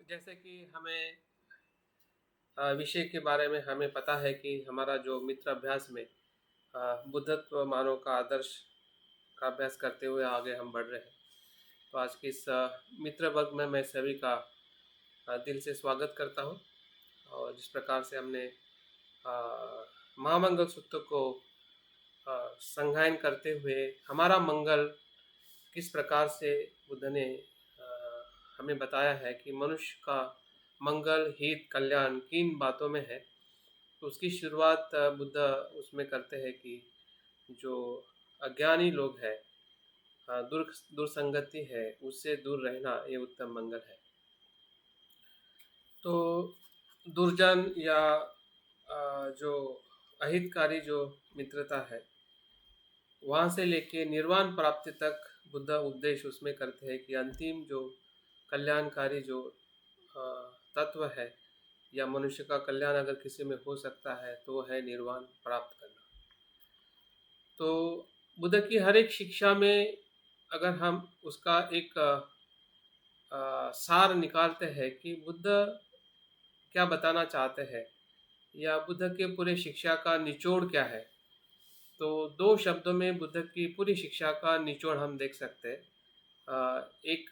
जैसे कि हमें विषय के बारे में हमें पता है कि हमारा जो मित्र अभ्यास में बुद्धत्व मानव का आदर्श का अभ्यास करते हुए आगे हम बढ़ रहे हैं। तो आज के इस मित्र वर्ग में मैं सभी का दिल से स्वागत करता हूँ। और जिस प्रकार से हमने महामंगल सूत्र को संगायन करते हुए हमारा मंगल किस प्रकार से बुद्ध ने हमें बताया है कि मनुष्य का मंगल हित कल्याण किन बातों में है। तो उसकी शुरुआत बुद्ध उसमें करते हैं कि जो अज्ञानी लोग हैं, दुर्संगति है, उससे दूर रहना ये उत्तम मंगल है। तो दुर्जन या जो अहितकारी जो मित्रता है, वहाँ से लेके निर्वाण प्राप्ति तक बुद्ध उपदेश उसमें करते हैं कि अंतिम जो कल्याणकारी जो तत्व है या मनुष्य का कल्याण अगर किसी में हो सकता है तो वो है निर्वाण प्राप्त करना। तो बुद्ध की हर एक शिक्षा में अगर हम उसका एक सार निकालते हैं कि बुद्ध क्या बताना चाहते हैं या बुद्ध के पूरे शिक्षा का निचोड़ क्या है, तो दो शब्दों में बुद्ध की पूरी शिक्षा का निचोड़ हम देख सकते हैं। एक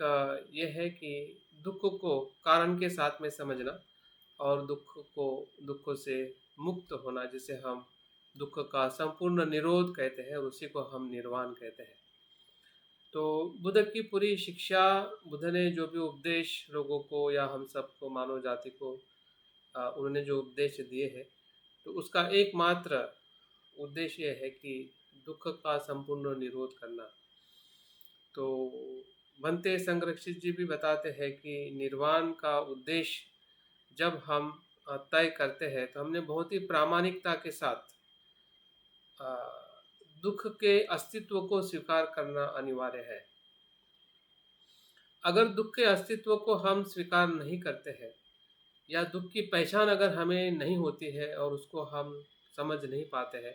ये है कि दुख को कारण के साथ में समझना और दुखों से मुक्त होना, जिसे हम दुख का संपूर्ण निरोध कहते हैं और उसी को हम निर्वाण कहते हैं। तो बुद्ध की पूरी शिक्षा, बुद्ध ने जो भी उपदेश लोगों को या हम सबको मानव जाति को उन्होंने जो उपदेश दिए हैं, तो उसका एकमात्र उद्देश्य यह है कि दुख का संपूर्ण निरोध करना। तो भंते संरक्षित जी भी बताते हैं कि निर्वाण का उद्देश्य जब हम तय करते हैं तो हमने बहुत ही प्रामाणिकता के साथ दुख के अस्तित्व को स्वीकार करना अनिवार्य है। अगर दुख के अस्तित्व को हम स्वीकार नहीं करते हैं या दुख की पहचान अगर हमें नहीं होती है और उसको हम समझ नहीं पाते हैं,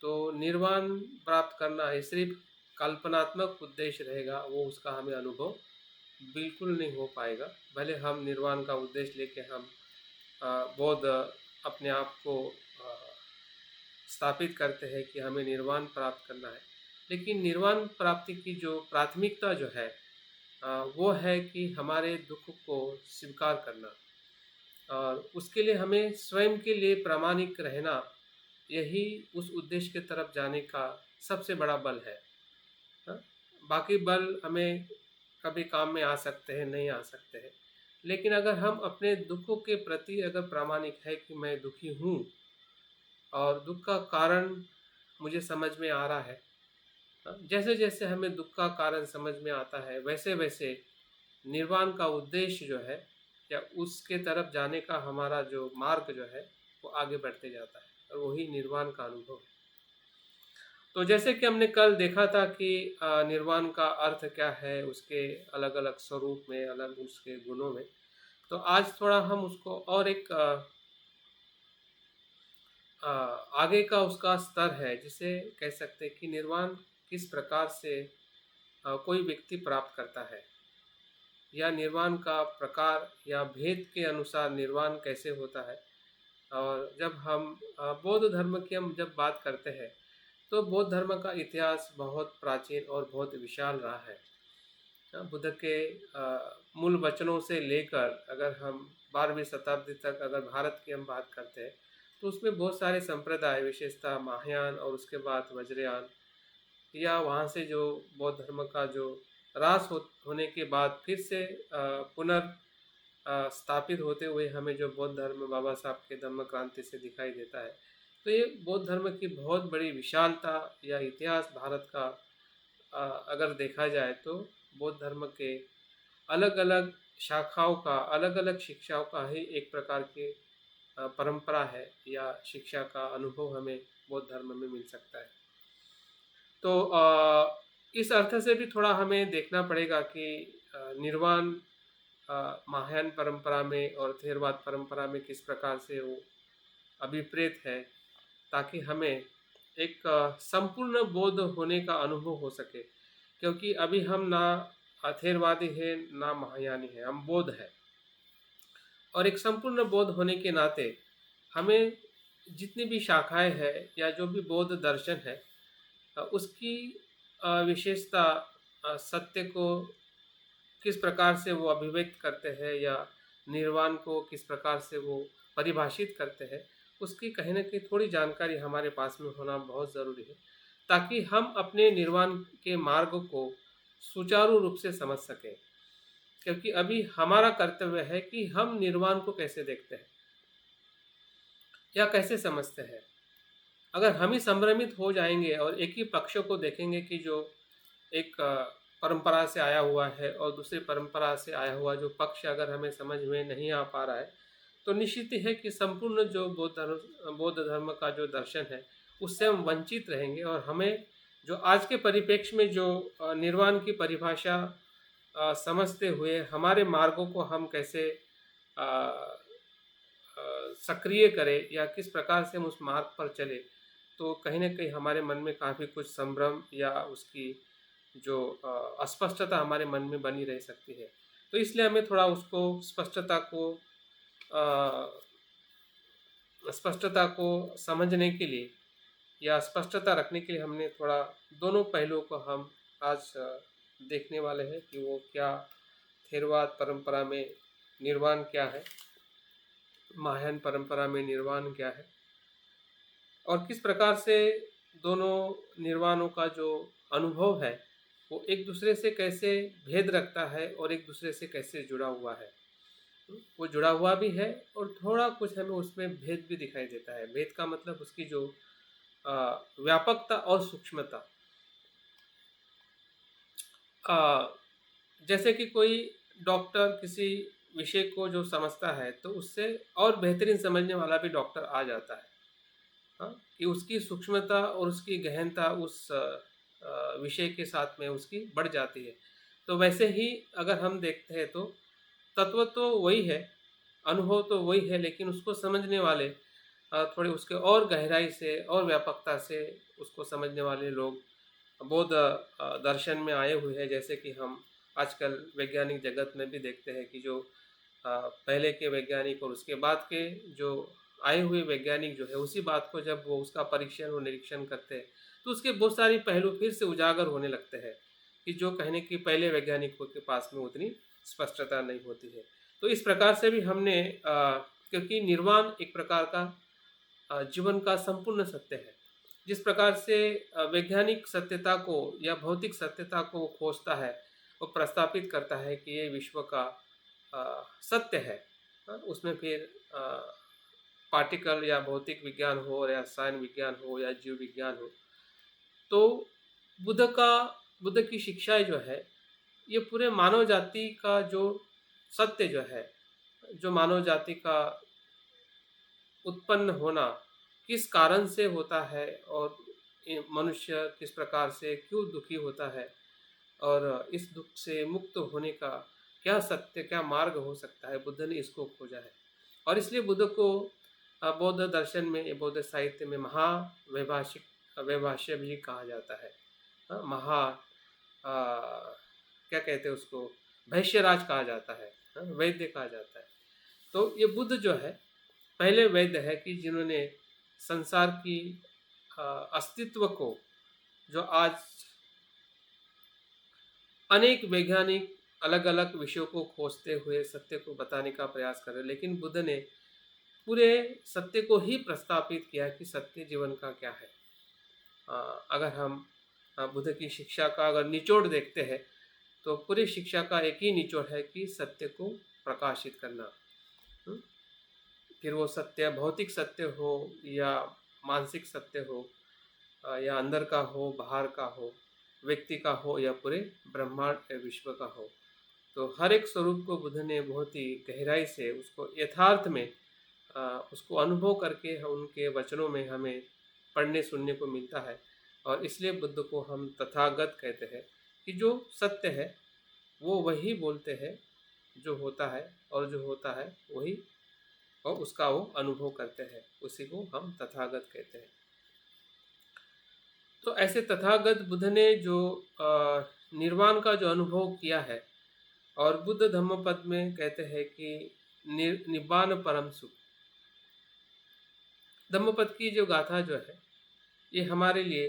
तो निर्वाण प्राप्त करना ये सिर्फ कल्पनात्मक उद्देश्य रहेगा, वो उसका हमें अनुभव बिल्कुल नहीं हो पाएगा। भले हम निर्वाण का उद्देश्य लेके हम बहुत अपने आप को स्थापित करते हैं कि हमें निर्वाण प्राप्त करना है, लेकिन निर्वाण प्राप्ति की जो प्राथमिकता जो है वो है कि हमारे दुख को स्वीकार करना और उसके लिए हमें स्वयं के लिए प्रामाणिक रहना, यही उस उद्देश्य की तरफ जाने का सबसे बड़ा बल है। बाकी बल हमें कभी काम में आ सकते हैं, नहीं आ सकते हैं, लेकिन अगर हम अपने दुखों के प्रति अगर प्रामाणिक है कि मैं दुखी हूँ और दुख का कारण मुझे समझ में आ रहा है, जैसे जैसे हमें दुख का कारण समझ में आता है वैसे वैसे निर्वाण का उद्देश्य जो है या उसके तरफ जाने का हमारा जो मार्ग जो है वो आगे बढ़ते जाता है और वही निर्वाण का अनुभव है। तो जैसे कि हमने कल देखा था कि निर्वाण का अर्थ क्या है, उसके अलग अलग स्वरूप में, अलग उसके गुणों में, तो आज थोड़ा हम उसको और एक आगे का उसका स्तर है, जिसे कह सकते हैं कि निर्वाण किस प्रकार से कोई व्यक्ति प्राप्त करता है या निर्वाण का प्रकार या भेद के अनुसार निर्वाण कैसे होता है। और जब हम बौद्ध धर्म की हम जब बात करते हैं तो बौद्ध धर्म का इतिहास बहुत प्राचीन और बहुत विशाल रहा है। बुद्ध के मूल वचनों से लेकर अगर हम 12वीं शताब्दी तक अगर भारत की हम बात करते हैं तो उसमें बहुत सारे संप्रदाय, विशेषता महायान और उसके बाद वज्रयान, या वहाँ से जो बौद्ध धर्म का जो होने के बाद फिर से स्थापित होते हुए हमें जो बौद्ध धर्म बाबा साहब के धम्म क्रांति से दिखाई देता है। तो ये बौद्ध धर्म की बहुत बड़ी विशालता या इतिहास भारत का अगर देखा जाए तो बौद्ध धर्म के अलग अलग शाखाओं का, अलग अलग शिक्षाओं का ही एक प्रकार की परंपरा है या शिक्षा का अनुभव हमें बौद्ध धर्म में मिल सकता है। तो इस अर्थ से भी थोड़ा हमें देखना पड़ेगा कि निर्वाण महायान परंपरा में और थेरवाद परंपरा में किस प्रकार से वो अभिप्रेत है, ताकि हमें एक संपूर्ण बौद्ध होने का अनुभव हो सके। क्योंकि अभी हम ना अथेरवादी है ना महायानी है, हम बौद्ध है। और एक संपूर्ण बौद्ध होने के नाते हमें जितनी भी शाखाएँ हैं या जो भी बौद्ध दर्शन है उसकी विशेषता सत्य को किस प्रकार से वो अभिव्यक्त करते हैं या निर्वाण को किस प्रकार से वो परिभाषित करते हैं, उसकी कहीं न कहीं थोड़ी जानकारी हमारे पास में होना बहुत ज़रूरी है, ताकि हम अपने निर्वाण के मार्ग को सुचारू रूप से समझ सकें। क्योंकि अभी हमारा कर्तव्य है कि हम निर्वाण को कैसे देखते हैं या कैसे समझते हैं। अगर हम ही संभ्रमित हो जाएँगे और एक ही पक्ष को देखेंगे कि जो एक परंपरा से आया हुआ है और दूसरी परंपरा से आया हुआ जो पक्ष अगर हमें समझ में नहीं आ पा रहा है, तो निश्चित ही है कि संपूर्ण जो बौद्ध धर्म का जो दर्शन है, उससे हम वंचित रहेंगे और हमें जो आज के परिप्रेक्ष्य में जो निर्वाण की परिभाषा समझते हुए हमारे मार्गों को हम कैसे अ सक्रिय करें या किस प्रकार से हम उस मार्ग पर चलें, तो कहीं न कहीं हमारे मन में काफ़ी कुछ संभ्रम या उसकी जो अस्पष्टता हमारे मन में बनी रह सकती है। तो इसलिए हमें थोड़ा उसको अ, स्पष्टता को समझने के लिए या स्पष्टता रखने के लिए हमने थोड़ा दोनों पहलुओं को हम आज देखने वाले हैं कि वो क्या थेरवाद परंपरा में निर्वाण क्या है, महायान परंपरा में निर्वाण क्या है और किस प्रकार से दोनों निर्वाणों का जो अनुभव है, वो एक दूसरे से कैसे भेद रखता है और एक दूसरे से कैसे जुड़ा हुआ है। वो जुड़ा हुआ भी है और थोड़ा कुछ हमें उसमें भेद भी दिखाई देता है। भेद का मतलब उसकी जो अ, व्यापकता और सूक्ष्मता। अ, जैसे कि कोई डॉक्टर किसी विषय को जो समझता है, तो उससे और बेहतरीन समझने वाला भी डॉक्टर आ जाता है। हाँ, कि उसकी सूक्ष्मता और उसकी गहनता उस विषय के साथ में उसकी बढ़ जाती है। तो वैसे ही अगर हम देखते हैं तो तत्व तो वही है, अनुभव तो वही है लेकिन उसको समझने वाले थोड़े उसके और गहराई से और व्यापकता से उसको समझने वाले लोग बौद्ध दर्शन में आए हुए हैं। जैसे कि हम आजकल वैज्ञानिक जगत में भी देखते हैं कि जो पहले के वैज्ञानिक और उसके बाद के जो आए हुए वैज्ञानिक जो है उसी बात को जब वो उसका परीक्षण और निरीक्षण करते हैं, तो उसके बहुत सारी पहलू फिर से उजागर होने लगते हैं कि जो कहने की पहले वैज्ञानिकों के पास में उतनी स्पष्टता नहीं होती है। तो इस प्रकार से भी हमने क्योंकि निर्वाण एक प्रकार का जीवन का संपूर्ण सत्य है। जिस प्रकार से वैज्ञानिक सत्यता को या भौतिक सत्यता को वो खोजता है, वो प्रस्तापित करता है कि ये विश्व का सत्य है। उसमें फिर पार्टिकल या भौतिक विज्ञान हो या रसायन विज्ञान हो या जीव विज्ञान हो। तो बुद्ध का बुद्ध की शिक्षाएँ जो है, ये पूरे मानव जाति का जो सत्य जो है, जो मानव जाति का उत्पन्न होना किस कारण से होता है और ये मनुष्य किस प्रकार से क्यों दुखी होता है और इस दुख से मुक्त होने का क्या सत्य, क्या मार्ग हो सकता है, बुद्ध ने इसको खोजा है। और इसलिए बुद्ध को बौद्ध दर्शन में, ये बौद्ध साहित्य में महावैभाषिक वैभाष्य भी कहा जाता है। क्या कहते हैं उसको, वैश्यराज कहा जाता है, वैद्य कहा जाता है। तो ये बुद्ध जो है पहले वैद्य है कि जिन्होंने संसार की अस्तित्व को जो आज अनेक वैज्ञानिक अलग-अलग विषयों को खोजते हुए सत्य को बताने का प्रयास कर रहे हैं, लेकिन बुद्ध ने पूरे सत्य को ही प्रस्तापित किया कि सत्य जीवन का क्या है। अगर हम बुद्ध की शिक्षा का अगर निचोड़ देखते हैं, तो पूरी शिक्षा का एक ही निचोड़ है कि सत्य को प्रकाशित करना। हुँ? फिर वो सत्य भौतिक सत्य हो या मानसिक सत्य हो या अंदर का हो, बाहर का हो, व्यक्ति का हो या पूरे ब्रह्मांड या विश्व का हो। तो हर एक स्वरूप को बुद्ध ने बहुत ही गहराई से उसको यथार्थ में उसको अनुभव करके उनके वचनों में हमें पढ़ने सुनने को मिलता है और इसलिए बुद्ध को हम तथागत कहते हैं कि जो सत्य है वो वही बोलते हैं जो होता है और जो होता है वही और उसका वो अनुभव करते हैं, उसी को हम तथागत कहते हैं। तो ऐसे तथागत बुद्ध ने जो निर्वाण का जो अनुभव किया है और बुद्ध धम्मपद में कहते हैं कि निब्बान परम सुख। धम्मपद की जो गाथा जो है ये हमारे लिए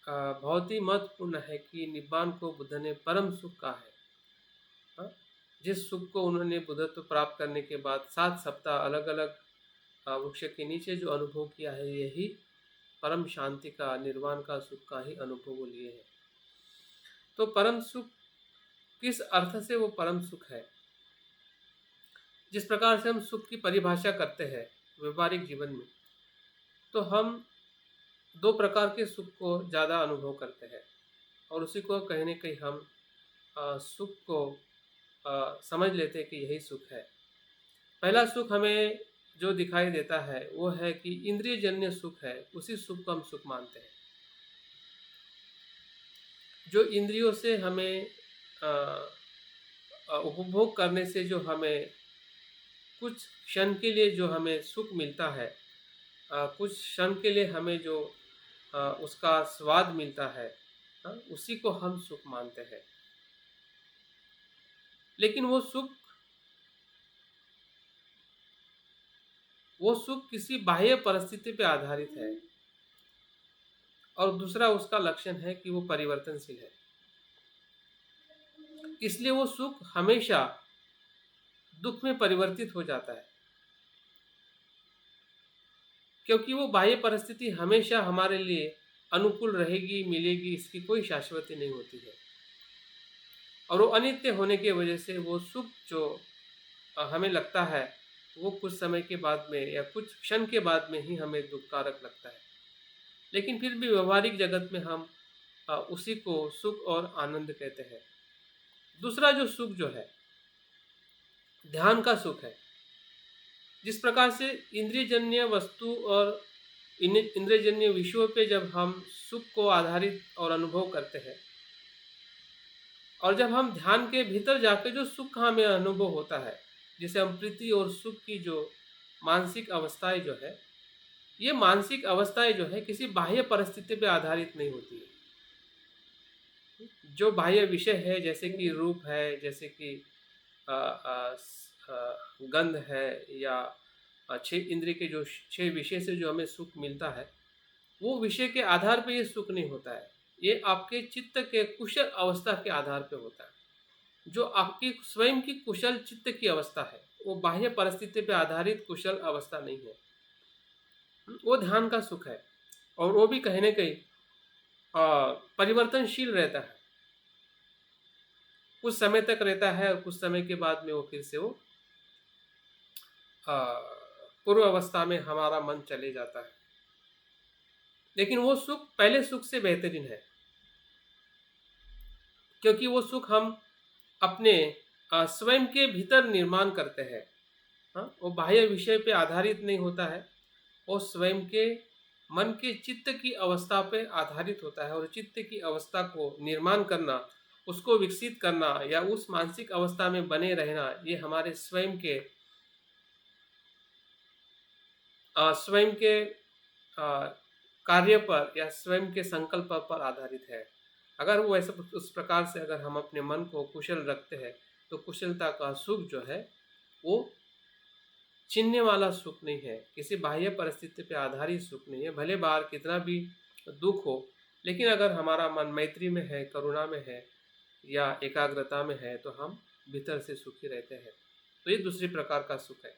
बहुत ही महत्वपूर्ण है कि निब्बान को बुद्ध ने परम सुख कहा है। हाँ? जिस सुख को उन्होंने बुद्धत्व प्राप्त करने के बाद 7 सप्ताह अलग अलग वृक्ष के नीचे जो अनुभव किया है, यही परम शांति का, निर्वाण का सुख का ही अनुभव वो लिए है। तो परम सुख किस अर्थ से वो परम सुख है? जिस प्रकार से हम सुख की परिभाषा करते हैं व्यवहारिक जीवन में, तो हम 2 प्रकार के सुख को ज़्यादा अनुभव करते हैं और उसी को कहीं न कहीं हम सुख को समझ लेते हैं कि यही सुख है। पहला सुख हमें जो दिखाई देता है वो है कि इंद्रियजन्य सुख है, उसी सुख को हम सुख मानते हैं। जो इंद्रियों से हमें उपभोग करने से जो हमें कुछ क्षण के लिए जो हमें सुख मिलता है, कुछ क्षण के लिए हमें जो उसका स्वाद मिलता है, उसी को हम सुख मानते हैं। लेकिन वो सुख किसी बाह्य परिस्थिति पे आधारित है और दूसरा उसका लक्षण है कि वो परिवर्तनशील है। इसलिए वो सुख हमेशा दुख में परिवर्तित हो जाता है, क्योंकि वो बाह्य परिस्थिति हमेशा हमारे लिए अनुकूल रहेगी, मिलेगी, इसकी कोई शाश्वती नहीं होती है। और वो अनित्य होने की वजह से वो सुख जो हमें लगता है वो कुछ समय के बाद में या कुछ क्षण के बाद में ही हमें दुखकारक लगता है। लेकिन फिर भी व्यवहारिक जगत में हम उसी को सुख और आनंद कहते हैं। दूसरा जो सुख जो है ध्यान का सुख है। जिस प्रकार से इंद्रियजन्य वस्तु और इंद्रियजन्य विषयों पे जब हम सुख को आधारित और अनुभव करते हैं, और जब हम ध्यान के भीतर जाकर जो सुख हमें अनुभव होता है, जिसे हम प्रीति और सुख की जो मानसिक अवस्थाएं जो है, ये मानसिक अवस्थाएं जो है किसी बाह्य परिस्थिति पे आधारित नहीं होती है। जो बाह्य विषय है जैसे कि रूप है, जैसे कि गंध है, या 6 इंद्रिय के जो 6 विषय से जो हमें सुख मिलता है, वो विषय के आधार पे ये सुख नहीं होता है। ये आपके चित्त के कुशल अवस्था के आधार पे होता है। जो आपकी स्वयं की कुशल चित्त की अवस्था है, वो बाह्य परिस्थिति पे आधारित कुशल अवस्था नहीं है। वो ध्यान का सुख है और वो भी कहीं न कहीं परिवर्तनशील रहता है। कुछ समय तक रहता है और कुछ समय के बाद में वो फिर से वो पूर्व अवस्था में हमारा मन चले जाता है। लेकिन वो सुख पहले सुख से बेहतरीन है, क्योंकि वो सुख हम अपने स्वयं के भीतर निर्माण करते हैं। वो बाह्य विषय पे आधारित नहीं होता है, वो स्वयं के मन के चित्त की अवस्था पे आधारित होता है। और चित्त की अवस्था को निर्माण करना, उसको विकसित करना या उस मानसिक अवस्था में बने रहना, ये हमारे स्वयं के कार्य पर या स्वयं के संकल्प पर आधारित है। अगर वो ऐसे उस प्रकार से अगर हम अपने मन को कुशल रखते हैं, तो कुशलता का सुख जो है वो छीनने वाला सुख नहीं है, किसी बाह्य परिस्थिति पे आधारित सुख नहीं है। भले बाहर कितना भी दुख हो, लेकिन अगर हमारा मन मैत्री में है, करुणा में है या एकाग्रता में है, तो हम भीतर से सुखी रहते हैं। तो ये दूसरी प्रकार का सुख है।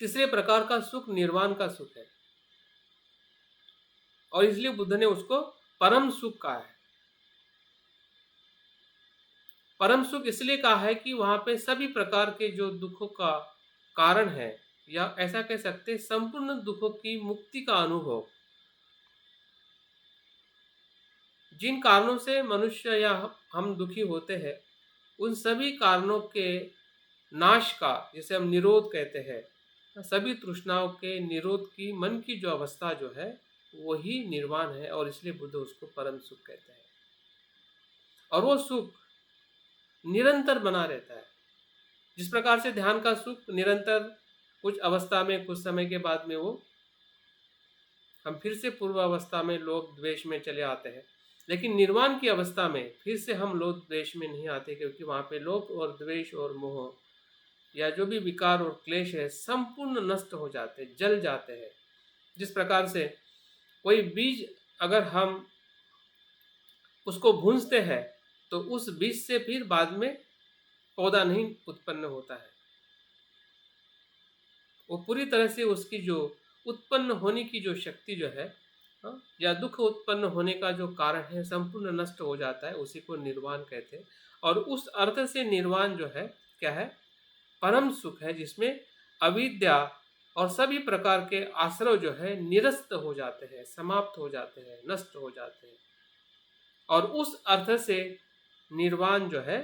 तीसरे प्रकार का सुख निर्वाण का सुख है, और इसलिए बुद्ध ने उसको परम सुख कहा है। परम सुख इसलिए कहा है कि वहां पे सभी प्रकार के जो दुखों का कारण है, या ऐसा कह सकते हैं संपूर्ण दुखों की मुक्ति का अनुभव, जिन कारणों से मनुष्य या हम दुखी होते हैं, उन सभी कारणों के नाश का, जिसे हम निरोध कहते हैं, सभी तृष्णाओं के निरोध की मन की जो अवस्था जो है वही निर्वाण है, और इसलिए बुद्ध उसको परम सुख कहते हैं। और वो सुख निरंतर बना रहता है। जिस प्रकार से ध्यान का सुख निरंतर कुछ अवस्था में, कुछ समय के बाद में वो हम फिर से पूर्व अवस्था में लोभ द्वेष में चले आते हैं, लेकिन निर्वाण की अवस्था में फिर से हम लोभ द्वेष में नहीं आते, क्योंकि वहाँ पे लोभ और द्वेष और मोह या जो भी विकार और क्लेश है संपूर्ण नष्ट हो जाते हैं, जल जाते हैं। जिस प्रकार से कोई बीज अगर हम उसको भूंजते हैं तो उस बीज से फिर बाद में पौधा नहीं उत्पन्न होता है, वो पूरी तरह से उसकी जो उत्पन्न होने की जो शक्ति जो है, या दुख उत्पन्न होने का जो कारण है संपूर्ण नष्ट हो जाता है। उसी को निर्वाण कहते हैं। और उस अर्थ से निर्वाण जो है क्या है, परम सुख है, जिसमें अविद्या और सभी प्रकार के आश्रय जो है निरस्त हो जाते हैं, समाप्त हो जाते हैं, नष्ट हो जाते हैं। और उस अर्थ से निर्वाण जो है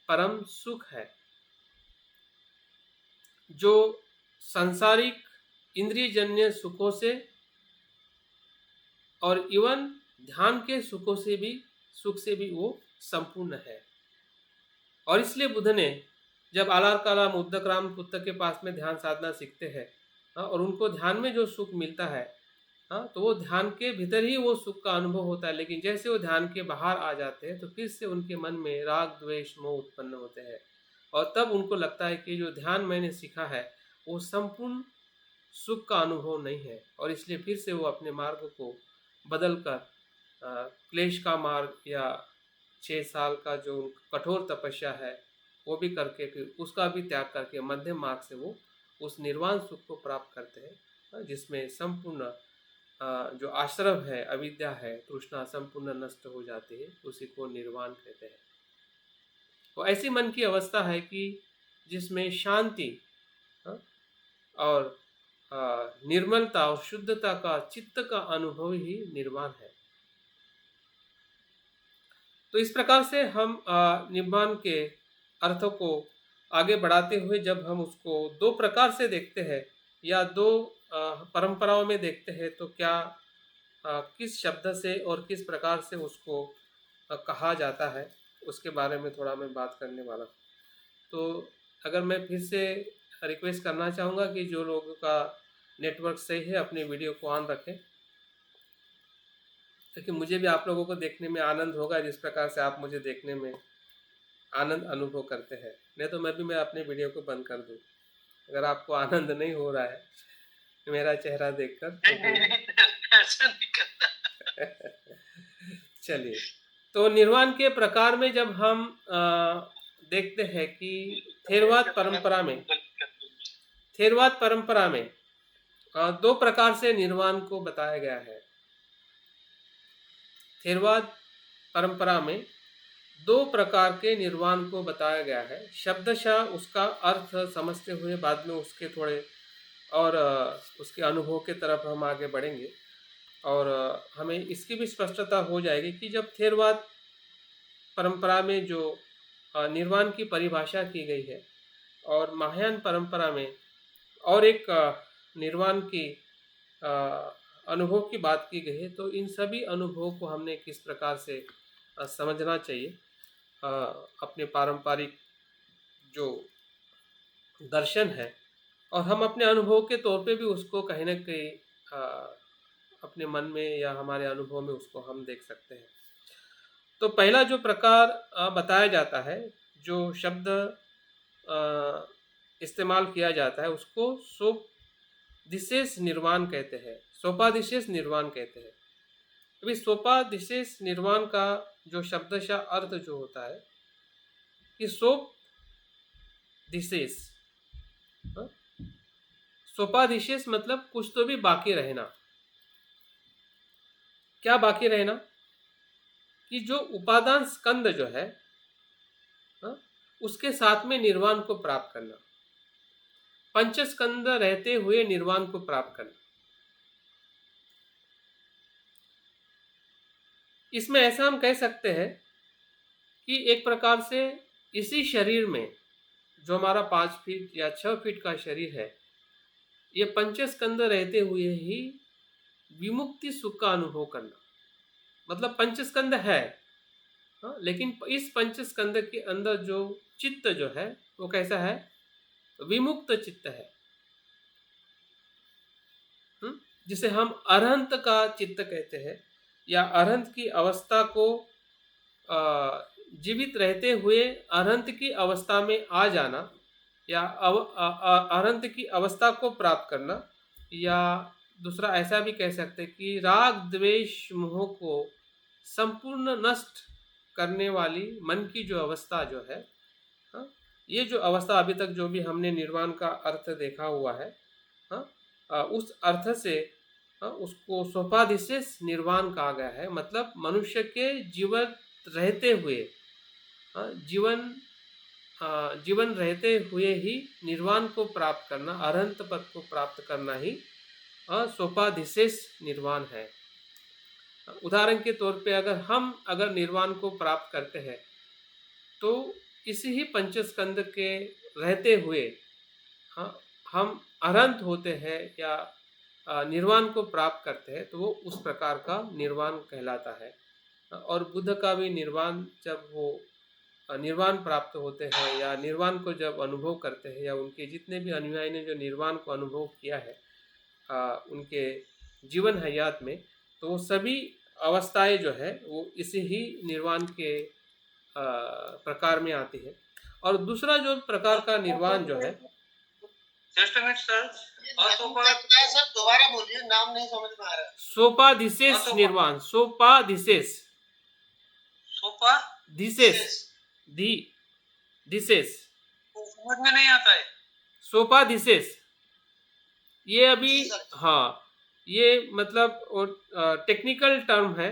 परम सुख है, जो सांसारिक इंद्रियजन्य सुखों से और इवन ध्यान के सुखों से भी, सुख से भी वो संपूर्ण है। और इसलिए बुद्ध ने जब आलार काला मुद्दक राम पुस्तक के पास में ध्यान साधना सीखते हैं, और उनको ध्यान में जो सुख मिलता है, तो वो ध्यान के भीतर ही वो सुख का अनुभव होता है। लेकिन जैसे वो ध्यान के बाहर आ जाते हैं तो फिर से उनके मन में राग द्वेष मोह उत्पन्न होते हैं, और तब उनको लगता है कि जो ध्यान मैंने सीखा है वो संपूर्ण सुख का अनुभव नहीं है। और इसलिए फिर से वो अपने मार्ग को बदल कर क्लेश का मार्ग या 6 साल का जो कठोर तपस्या है वो भी करके फिर उसका भी त्याग करके मध्यम मार्ग से वो उस निर्वाण सुख को प्राप्त करते हैं, जिसमें संपूर्ण जो आश्रव है, अविद्या है, तृष्णा संपूर्ण नष्ट हो जाती है। उसी को निर्वाण कहते हैं। तो ऐसी मन की अवस्था है कि जिसमें शांति और निर्मलता और शुद्धता का चित्त का अनुभव ही निर्वाण है। तो इस प्रकार से हम निर्वाण के अर्थों को आगे बढ़ाते हुए जब हम उसको दो प्रकार से देखते हैं या दो परंपराओं में देखते हैं, तो क्या किस शब्द से और किस प्रकार से उसको कहा जाता है, उसके बारे में थोड़ा मैं बात करने वाला हूँ। तो अगर मैं फिर से रिक्वेस्ट करना चाहूँगा कि जो लोगों का नेटवर्क सही है अपनी वीडियो को ऑन रखें, क्योंकि मुझे भी आप लोगों को देखने में आनंद होगा जिस प्रकार से आप मुझे देखने में आनंद अनुभव करते हैं। नहीं तो मैं अपनी वीडियो को बंद कर दूँ अगर आपको आनंद नहीं हो रहा है मेरा चेहरा देखकर। तो ऐसा नहीं करता। चलिए, तो निर्वाण के प्रकार में जब हम देखते हैं कि थेरवाद परंपरा में दो प्रकार से निर्वाण को बताया गया है। थेरवाद परंपरा में दो प्रकार के निर्वाण को बताया गया है। शब्दशः उसका अर्थ समझते हुए बाद में उसके थोड़े और उसके अनुभव के तरफ हम आगे बढ़ेंगे, और हमें इसकी भी स्पष्टता हो जाएगी कि जब थेरवाद परंपरा में जो निर्वाण की परिभाषा की गई है और महायान परंपरा में और एक निर्वाण की अनुभव की बात की गई है, तो इन सभी अनुभवों को हमने किस प्रकार से समझना चाहिए। अपने पारंपरिक जो दर्शन है, और हम अपने अनुभव के तौर पे भी उसको कहीं ना कहीं अपने मन में या हमारे अनुभव में उसको हम देख सकते हैं। तो पहला जो प्रकार बताया जाता है, जो शब्द इस्तेमाल किया जाता है, उसको सोपादिशेष निर्वाण कहते हैं। सोपादिशेष निर्वाण कहते हैं। अभी सोपादिशेष निर्वाण का जो शब्दशः अर्थ जो होता है कि सोपादिशेष, सोपादिशेष मतलब कुछ तो भी बाकी रहना। क्या बाकी रहना? कि जो उपादान स्कंद जो है उसके साथ में निर्वाण को प्राप्त करना, पंचस्कंद रहते हुए निर्वाण को प्राप्त करना। इसमें ऐसा हम कह सकते हैं कि एक प्रकार से इसी शरीर में जो हमारा 5 फीट या 6 फीट का शरीर है, ये पंचस्कंद रहते हुए ही विमुक्ति सुख का अनुभव करना। मतलब पंचस्कंद है, लेकिन इस पंचस्कंद के अंदर जो चित्त जो है वो कैसा है? विमुक्त चित्त है, जिसे हम अरहंत का चित्त कहते हैं, या अरहंत की अवस्था को जीवित रहते हुए अरहंत की अवस्था में आ जाना, या अरहंत की अवस्था को प्राप्त करना, या दूसरा ऐसा भी कह सकते हैं कि राग द्वेष मोह को संपूर्ण नष्ट करने वाली मन की जो अवस्था जो है, हाँ, ये जो अवस्था अभी तक जो भी हमने निर्वाण का अर्थ देखा हुआ है, हाँ, उस अर्थ से, हाँ, उसको सोपाधिशेष निर्वाण कहा गया है। मतलब मनुष्य के जीवन रहते हुए, हाँ, जीवन रहते हुए ही निर्वाण को प्राप्त करना, अरहंत पद को प्राप्त करना ही सोपाधिशेष निर्वाण है। उदाहरण के तौर पे अगर निर्वाण को प्राप्त करते हैं तो इसी ही पंचस्कंद के रहते हुए, हाँ, हम अरहंत होते हैं या निर्वाण को प्राप्त करते हैं, तो वो उस प्रकार का निर्वाण कहलाता है। और बुद्ध का भी निर्वाण, जब वो निर्वाण प्राप्त होते हैं या निर्वाण को जब अनुभव करते हैं, या उनके जितने भी अनुयायी ने जो निर्वाण को अनुभव किया है उनके जीवन हयात में, तो वो सभी अवस्थाएं जो है वो इसी ही निर्वाण के प्रकार में आती है। और दूसरा जो प्रकार का निर्वाण जो है, जस्ट मिनट सर, और सर दोबारा बोलिए, नाम नहीं समझ में आ रहा। सोपाधिशेष निर्वाण, सोपाधिशेष, सोपाधिशेष, दिशेष समझ में नहीं आता है। सोपाधिशेष, ये अभी, हाँ, ये मतलब टेक्निकल टर्म है,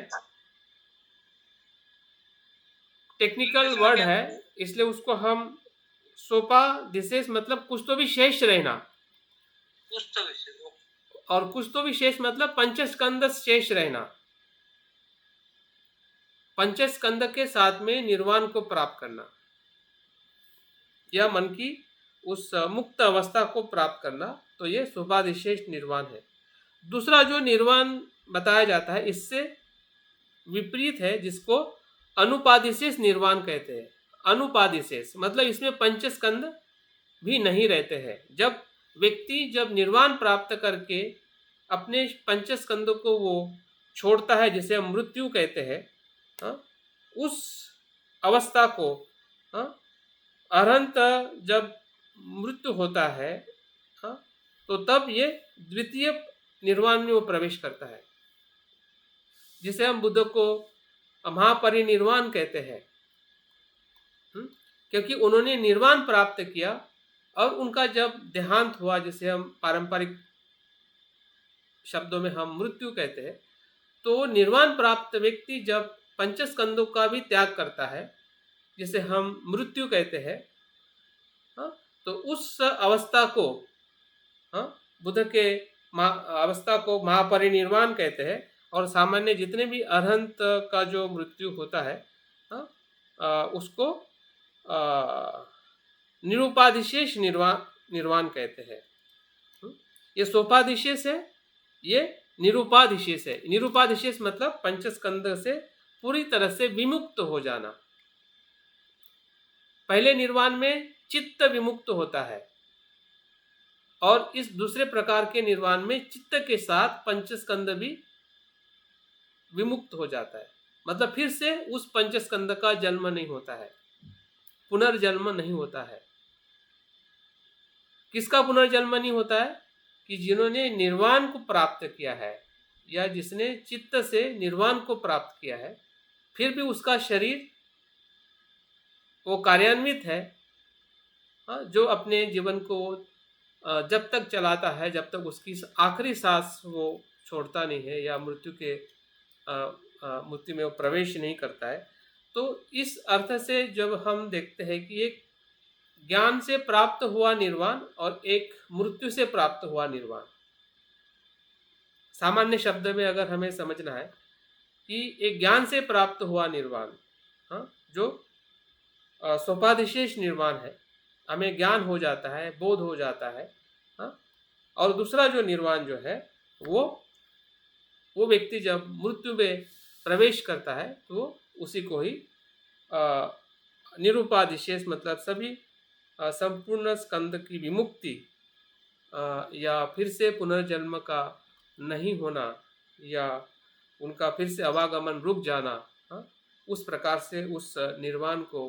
टेक्निकल वर्ड है, इसलिए उसको हम सोपाधिशेष मतलब कुछ तो भी शेष रहना, कुछ तो भी, और कुछ तो भी शेष मतलब पंचस्कंद शेष रहना, पंचस्कंद के साथ में निर्वाण को प्राप्त करना, या मन की उस मुक्त अवस्था को प्राप्त करना, तो ये सोपाधिशेष निर्वाण है। दूसरा जो निर्वाण बताया जाता है इससे विपरीत है, जिसको अनुपादिशेष निर्वाण कहते हैं। अनुपादिशेष मतलब इसमें पंचस्कंद भी नहीं रहते हैं। जब व्यक्ति जब निर्वाण प्राप्त करके अपने पंचस्कंद को वो छोड़ता है, जिसे हम मृत्यु कहते हैं, उस अवस्था को, अरहंत जब मृत्यु होता है, तो तब ये द्वितीय निर्वाण में वो प्रवेश करता है, जिसे हम बुद्ध को महापरिनिर्वाण कहते हैं, क्योंकि उन्होंने निर्वाण प्राप्त किया और उनका जब देहांत हुआ, जिसे हम पारंपरिक शब्दों में हम मृत्यु कहते हैं, तो निर्वाण प्राप्त व्यक्ति जब पंचस्कंदों का भी त्याग करता है, जिसे हम मृत्यु कहते हैं, तो उस अवस्था को, बुद्ध के अवस्था को महापरिनिर्वाण कहते हैं। और सामान्य जितने भी अरहंत का जो मृत्यु होता है, उसको निरुपाधिशेष निर्वाण कहते हैं। ये सोपाधिशेष है, ये निरुपाधिशेष है। निरुपाधिशेष मतलब पंचस्कंद से पूरी तरह से विमुक्त हो जाना। पहले निर्वाण में चित्त विमुक्त होता है, और इस दूसरे प्रकार के निर्वाण में चित्त के साथ पंचस्कंद भी विमुक्त हो जाता है। मतलब फिर से उस पंचस्कंद का जन्म नहीं होता है, पुनर्जन्म नहीं होता है। किसका पुनर्जन्म नहीं होता है? कि जिन्होंने निर्वाण को प्राप्त किया है, या जिसने चित्त से निर्वाण को प्राप्त किया है, फिर भी उसका शरीर वो कार्यान्वित है, जो अपने जीवन को जब तक चलाता है, जब तक उसकी आखिरी सांस वो छोड़ता नहीं है, या मृत्यु में वो प्रवेश नहीं करता है। तो इस अर्थ से जब हम देखते हैं कि एक ज्ञान से प्राप्त हुआ निर्वाण और एक मृत्यु से प्राप्त हुआ निर्वाण, सामान्य शब्द में अगर हमें समझना है कि एक ज्ञान से प्राप्त हुआ निर्वाण, जो सोपाधिशेष निर्वाण है, हमें ज्ञान हो जाता है, बोध हो जाता है, और दूसरा जो निर्वाण जो है वो व्यक्ति जब मृत्यु में प्रवेश करता है, तो उसी को ही निरुपाधिशेष मतलब सभी संपूर्ण स्कंद की विमुक्ति, या फिर से पुनर्जन्म का नहीं होना, या उनका फिर से आवागमन रुक जाना, उस प्रकार से उस निर्वाण को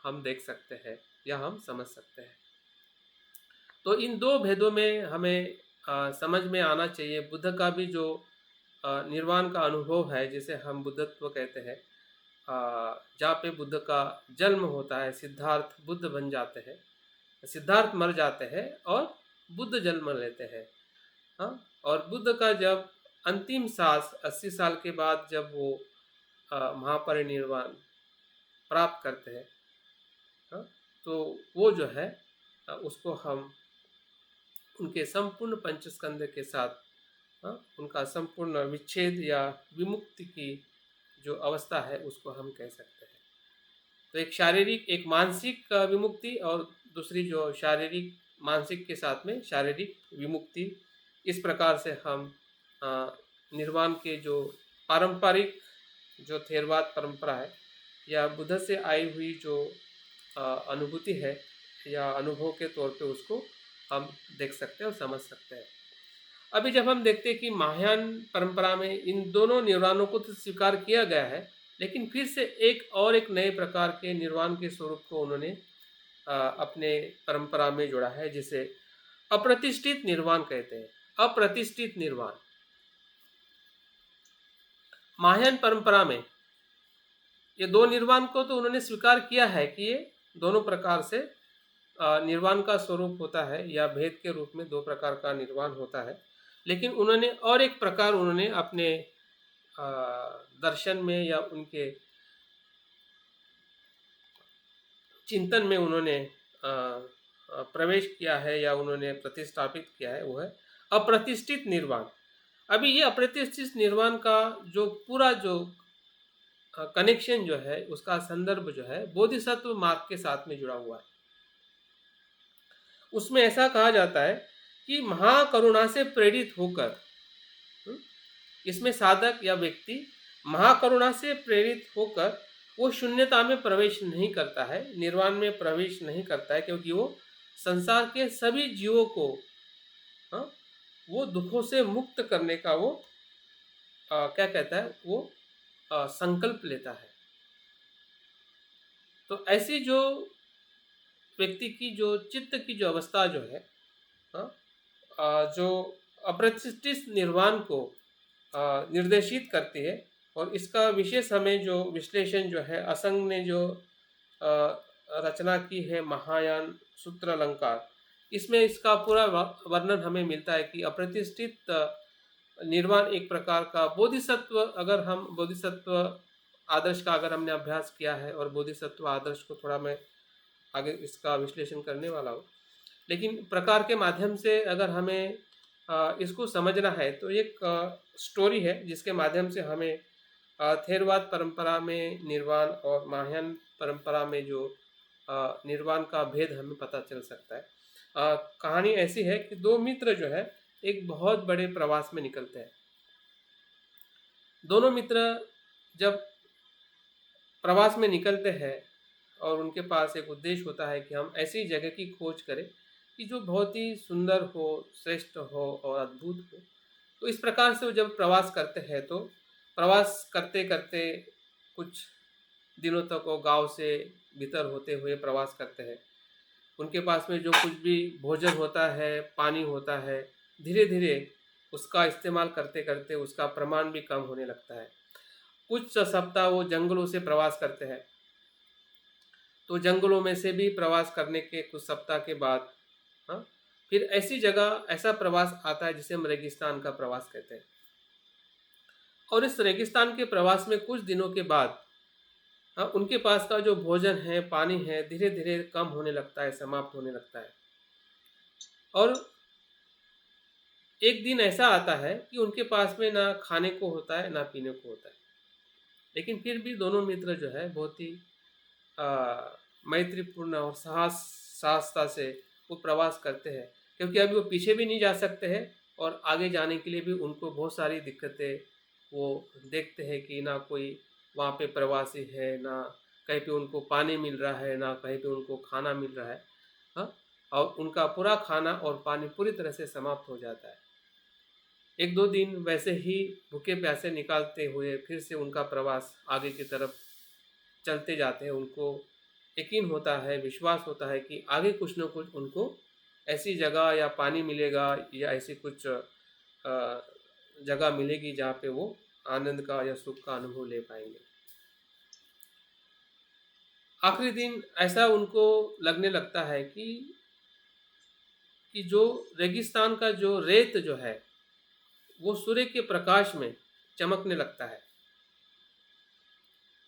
हम देख सकते हैं या हम समझ सकते हैं। तो इन दो भेदों में हमें समझ में आना चाहिए। बुद्ध का भी जो निर्वाण का अनुभव है, जिसे हम बुद्धत्व कहते हैं, जहाँ पे बुद्ध का जन्म होता है, सिद्धार्थ बुद्ध बन जाते हैं, सिद्धार्थ मर जाते हैं और बुद्ध जन्म लेते हैं। हाँ, और बुद्ध का जब अंतिम सांस 80 साल के बाद जब वो महापरिनिर्वाण प्राप्त करते हैं, हाँ, तो वो जो है उसको हम उनके संपूर्ण पंचस्कंद के साथ, हाँ, उनका संपूर्ण विच्छेद या विमुक्ति की जो अवस्था है उसको हम कह सकते हैं। तो एक शारीरिक, एक मानसिक विमुक्ति, और दूसरी जो शारीरिक मानसिक के साथ में शारीरिक विमुक्ति, इस प्रकार से हम निर्वाण के जो पारंपरिक जो थेरवाद परंपरा है या बुद्ध से आई हुई जो अनुभूति है या अनुभव के तौर पे उसको हम देख सकते हैं और समझ सकते हैं। अभी जब हम देखते हैं कि महायान परंपरा में इन दोनों निर्वाणों को तो स्वीकार किया गया है, लेकिन फिर से एक नए प्रकार के निर्वाण के स्वरूप को उन्होंने अपने परंपरा में जोड़ा है, जिसे अप्रतिष्ठित निर्वाण कहते हैं। अप्रतिष्ठित निर्वाण महायान परंपरा में ये दो निर्वाण को तो उन्होंने स्वीकार किया है कि ये दोनों प्रकार से निर्वाण का स्वरूप होता है, या भेद के रूप में दो प्रकार का निर्वाण होता है। लेकिन उन्होंने और एक प्रकार उन्होंने अपने दर्शन में या उनके चिंतन में उन्होंने प्रवेश किया है या उन्होंने प्रतिष्ठापित किया है, वो है अप्रतिष्ठित निर्वाण। अभी ये अप्रतिष्ठित निर्वाण का जो पूरा जो कनेक्शन जो है, उसका संदर्भ जो है बोधिसत्व मार्ग के साथ में जुड़ा हुआ है। उसमें ऐसा कहा जाता है कि महाकरुणा से प्रेरित होकर, इसमें साधक या व्यक्ति महाकरुणा से प्रेरित होकर वो शून्यता में प्रवेश नहीं करता है, निर्वाण में प्रवेश नहीं करता है, क्योंकि वो संसार के सभी जीवों को वो दुखों से मुक्त करने का वो क्या कहता है, वो संकल्प लेता है। तो ऐसी जो व्यक्ति की जो चित्त की जो अवस्था जो है, जो अप्रतिष्ठित निर्वाण को निर्देशित करती है, और इसका विशेष हमें जो विश्लेषण जो है असंग ने जो रचना की है महायान सूत्र अलंकार, इसमें इसका पूरा वर्णन हमें मिलता है कि अप्रतिष्ठित निर्वाण एक प्रकार का बोधिसत्व, अगर हम बोधिसत्व आदर्श का अगर हमने अभ्यास किया है, और बोधिसत्व आदर्श को थोड़ा मैं आगे इसका विश्लेषण करने वाला हूँ, लेकिन प्रकार के माध्यम से अगर हमें इसको समझना है तो एक स्टोरी है जिसके माध्यम से हमें थेरवाद परंपरा में निर्वाण और महायान परंपरा में जो निर्वाण का भेद हमें पता चल सकता है। कहानी ऐसी है कि दो मित्र जो है एक बहुत बड़े प्रवास में निकलते हैं। दोनों मित्र जब प्रवास में निकलते हैं और उनके पास एक उद्देश्य होता है कि हम ऐसी जगह की खोज करें कि जो बहुत ही सुंदर हो, श्रेष्ठ हो और अद्भुत हो। तो इस प्रकार से वो जब प्रवास करते हैं, तो प्रवास करते करते कुछ दिनों तक वो गांव से भीतर होते हुए प्रवास करते हैं। उनके पास में जो कुछ भी भोजन होता है, पानी होता है, धीरे धीरे उसका इस्तेमाल करते करते उसका प्रमाण भी कम होने लगता है। कुछ सप्ताह वो जंगलों से प्रवास करते हैं। तो जंगलों में से भी प्रवास करने के कुछ सप्ताह के बाद फिर ऐसी जगह ऐसा प्रवास आता है जिसे हम रेगिस्तान का प्रवास कहते हैं। और इस रेगिस्तान के प्रवास में कुछ दिनों के बाद उनके पास का जो भोजन है, पानी है, धीरे धीरे कम होने लगता है, समाप्त होने लगता है। और एक दिन ऐसा आता है कि उनके पास में ना खाने को होता है ना पीने को होता है। लेकिन फिर भी दोनों मित्र जो है बहुत ही मैत्रीपूर्ण और साहसता से वो प्रवास करते हैं, क्योंकि अभी वो पीछे भी नहीं जा सकते हैं और आगे जाने के लिए भी उनको बहुत सारी दिक्कतें वो देखते हैं कि ना कोई वहाँ पे प्रवासी है, ना कहीं पे उनको पानी मिल रहा है, ना कहीं पे उनको खाना मिल रहा है। और उनका पूरा खाना और पानी पूरी तरह से समाप्त हो जाता है। एक दो दिन वैसे ही भूखे प्यासे निकालते हुए फिर से उनका प्रवास आगे की तरफ चलते जाते हैं। उनको यकीन होता है, विश्वास होता है कि आगे कुछ न कुछ उनको ऐसी जगह या पानी मिलेगा या ऐसी कुछ जगह मिलेगी जहाँ पे वो आनंद का या सुख का अनुभव ले पाएंगे। आखिरी दिन ऐसा उनको लगने लगता है कि जो रेगिस्तान का जो रेत जो है वो सूर्य के प्रकाश में चमकने लगता है,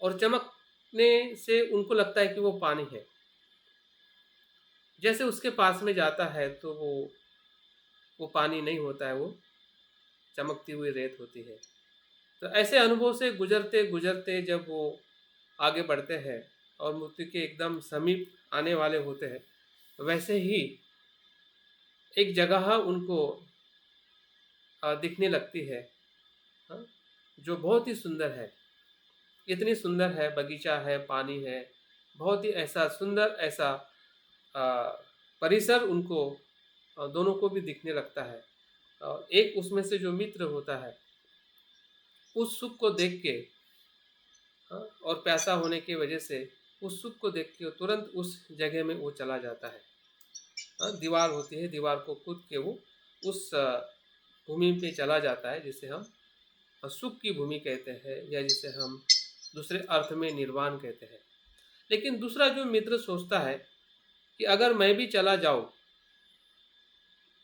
और चमकने से उनको लगता है कि वो पानी है। जैसे उसके पास में जाता है तो वो पानी नहीं होता है, वो चमकती हुई रेत होती है। तो ऐसे अनुभव से गुजरते गुजरते जब वो आगे बढ़ते हैं और मृत्यु के एकदम समीप आने वाले होते हैं, वैसे ही एक जगह उनको दिखने लगती है, हाँ, जो बहुत ही सुंदर है। इतनी सुंदर है, बगीचा है, पानी है, बहुत ही ऐसा सुंदर ऐसा परिसर उनको दोनों को भी दिखने लगता है। और एक उसमें से जो मित्र होता है उस सुख को देख के, हाँ, और प्यासा होने की वजह से उस सुख को देख के तुरंत उस जगह में वो चला जाता है। हाँ, दीवार होती है, दीवार को कूद के वो उस भूमि पे चला जाता है, जिसे हम सुख की भूमि कहते हैं या जिसे हम दूसरे अर्थ में निर्वाण कहते हैं। लेकिन दूसरा जो मित्र सोचता है कि अगर मैं भी चला जाऊं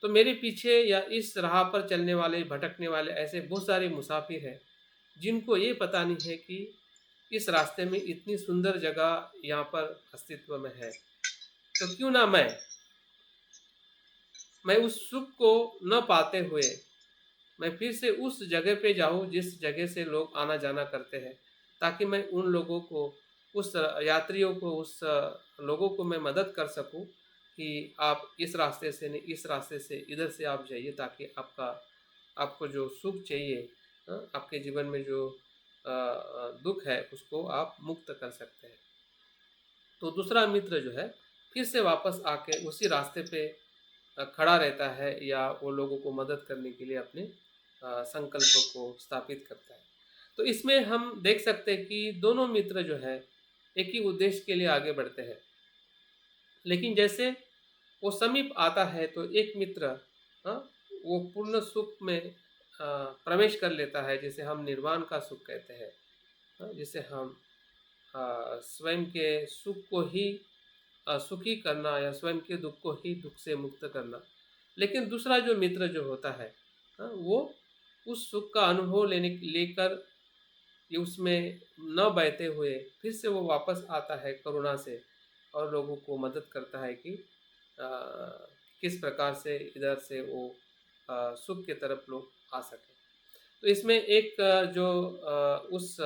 तो मेरे पीछे या इस राह पर चलने वाले, भटकने वाले ऐसे बहुत सारे मुसाफिर हैं जिनको ये पता नहीं है कि इस रास्ते में इतनी सुंदर जगह यहाँ पर अस्तित्व में है। तो क्यों ना मैं उस सुख को न पाते हुए मैं फिर से उस जगह पे जाऊं जिस जगह से लोग आना जाना करते हैं, ताकि मैं उन लोगों को, उस यात्रियों को, उस लोगों को मैं मदद कर सकूं कि आप इस रास्ते से नहीं, इस रास्ते से इधर से आप जाइए, ताकि आपको जो सुख चाहिए, आपके जीवन में जो दुख है उसको आप मुक्त कर सकते हैं। तो दूसरा मित्र जो है फिर से वापस आके उसी रास्ते पे खड़ा रहता है या वो लोगों को मदद करने के लिए अपने संकल्प को स्थापित करता है। तो इसमें हम देख सकते हैं कि दोनों मित्र जो है एक ही उद्देश्य के लिए आगे बढ़ते हैं, लेकिन जैसे वो समीप आता है तो एक मित्र, हाँ, वो पूर्ण सुख में प्रवेश कर लेता है, जिसे हम निर्वाण का सुख कहते हैं, हाँ, जिसे हम स्वयं के सुख को ही सुखी करना या स्वयं के दुख को ही दुख से मुक्त करना। लेकिन दूसरा जो मित्र जो होता है, हाँ, वो उस सुख का अनुभव लेकर ये उसमें न बहते हुए फिर से वो वापस आता है करुणा से और लोगों को मदद करता है कि अ, किस प्रकार से इधर से वो सुख की तरफ लोग आ सकें। तो इसमें एक जो उस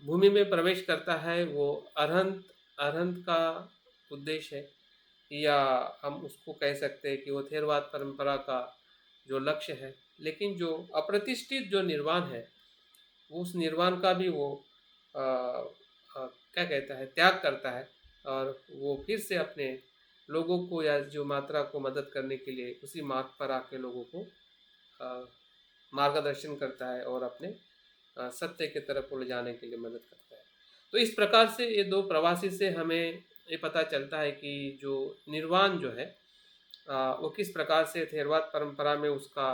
भूमि में प्रवेश करता है वो अरहंत अरहंत का उद्देश्य है, या हम उसको कह सकते हैं कि वो थेरवाद परंपरा का जो लक्ष्य है। लेकिन जो अप्रतिष्ठित जो निर्वाण है, वो उस निर्वाण का भी वो क्या कहता है, त्याग करता है, और वो फिर से अपने लोगों को या जो मात्रा को मदद करने के लिए उसी मार्ग पर आके लोगों को मार्गदर्शन करता है और अपने सत्य की तरफ ले जाने के लिए मदद करता है। तो इस प्रकार से ये दो प्रवासी से हमें ये पता चलता है कि जो निर्वाण जो है वो किस प्रकार से थेरवाद परंपरा में उसका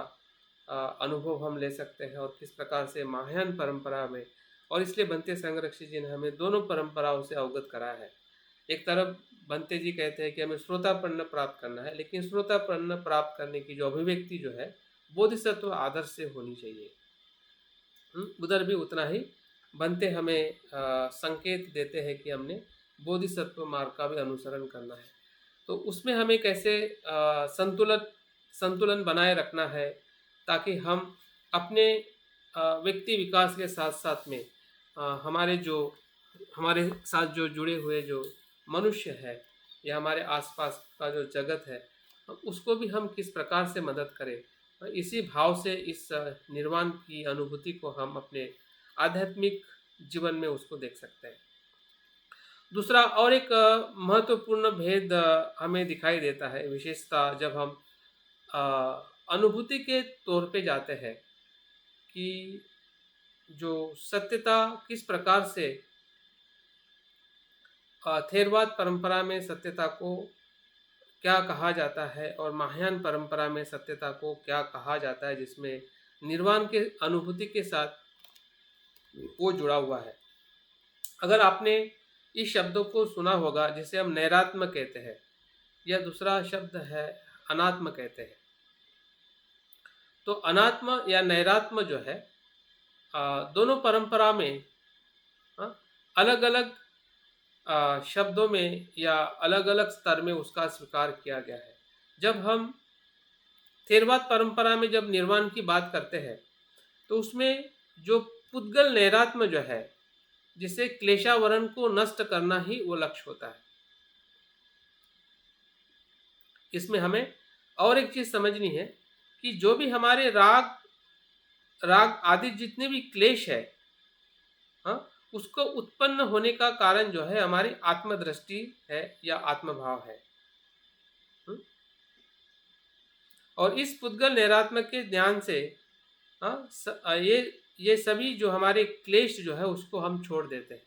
अनुभव हम ले सकते हैं और किस प्रकार से महायान परंपरा में। और इसलिए बनते संरक्षी जी ने हमें दोनों परंपराओं से अवगत कराया है। एक तरफ बनते जी कहते हैं कि हमें श्रोतापन्न प्राप्त करना है, लेकिन श्रोतापन्न प्राप्त करने की जो अभिव्यक्ति जो है बोधिसत्व आदर्श से होनी चाहिए। उधर भी उतना ही बनते हमें संकेत देते हैं कि हमने बोधिसत्व मार्ग का भी अनुसरण करना है। तो उसमें हमें कैसे संतुलन बनाए रखना है, ताकि हम अपने व्यक्ति विकास के साथ साथ में हमारे साथ जो जुड़े हुए जो मनुष्य है या हमारे आसपास का जो जगत है, उसको भी हम किस प्रकार से मदद करें। इसी भाव से इस निर्वाण की अनुभूति को हम अपने आध्यात्मिक जीवन में उसको देख सकते हैं। दूसरा और एक महत्वपूर्ण भेद हमें दिखाई देता है, विशेषता जब हम अनुभूति के तौर पे जाते हैं कि जो सत्यता किस प्रकार से थेरवाद परंपरा में सत्यता को क्या कहा जाता है और महायान परंपरा में सत्यता को क्या कहा जाता है, जिसमें निर्वाण के अनुभूति के साथ वो जुड़ा हुआ है। अगर आपने इस शब्दों को सुना होगा, जिसे हम नैरात्म कहते हैं, या दूसरा शब्द है अनात्म कहते हैं। तो अनात्म या नैरात्म जो है दोनों परंपरा में अलग अलग शब्दों में या अलग अलग स्तर में उसका स्वीकार किया गया है। जब हम थेरवाद परंपरा में जब निर्वाण की बात करते हैं, तो उसमें जो पुद्गल नैरात्म जो है, जिसे क्लेशावरण को नष्ट करना ही वो लक्ष्य होता है। इसमें हमें और एक चीज समझनी है कि जो भी हमारे राग आदि जितने भी क्लेश है, उसको उत्पन्न होने का कारण जो है हमारी आत्मदृष्टि है या आत्मभाव है। और इस पुद्गल नैरात्म के ज्ञान से ये सभी जो हमारे क्लेश जो है उसको हम छोड़ देते हैं।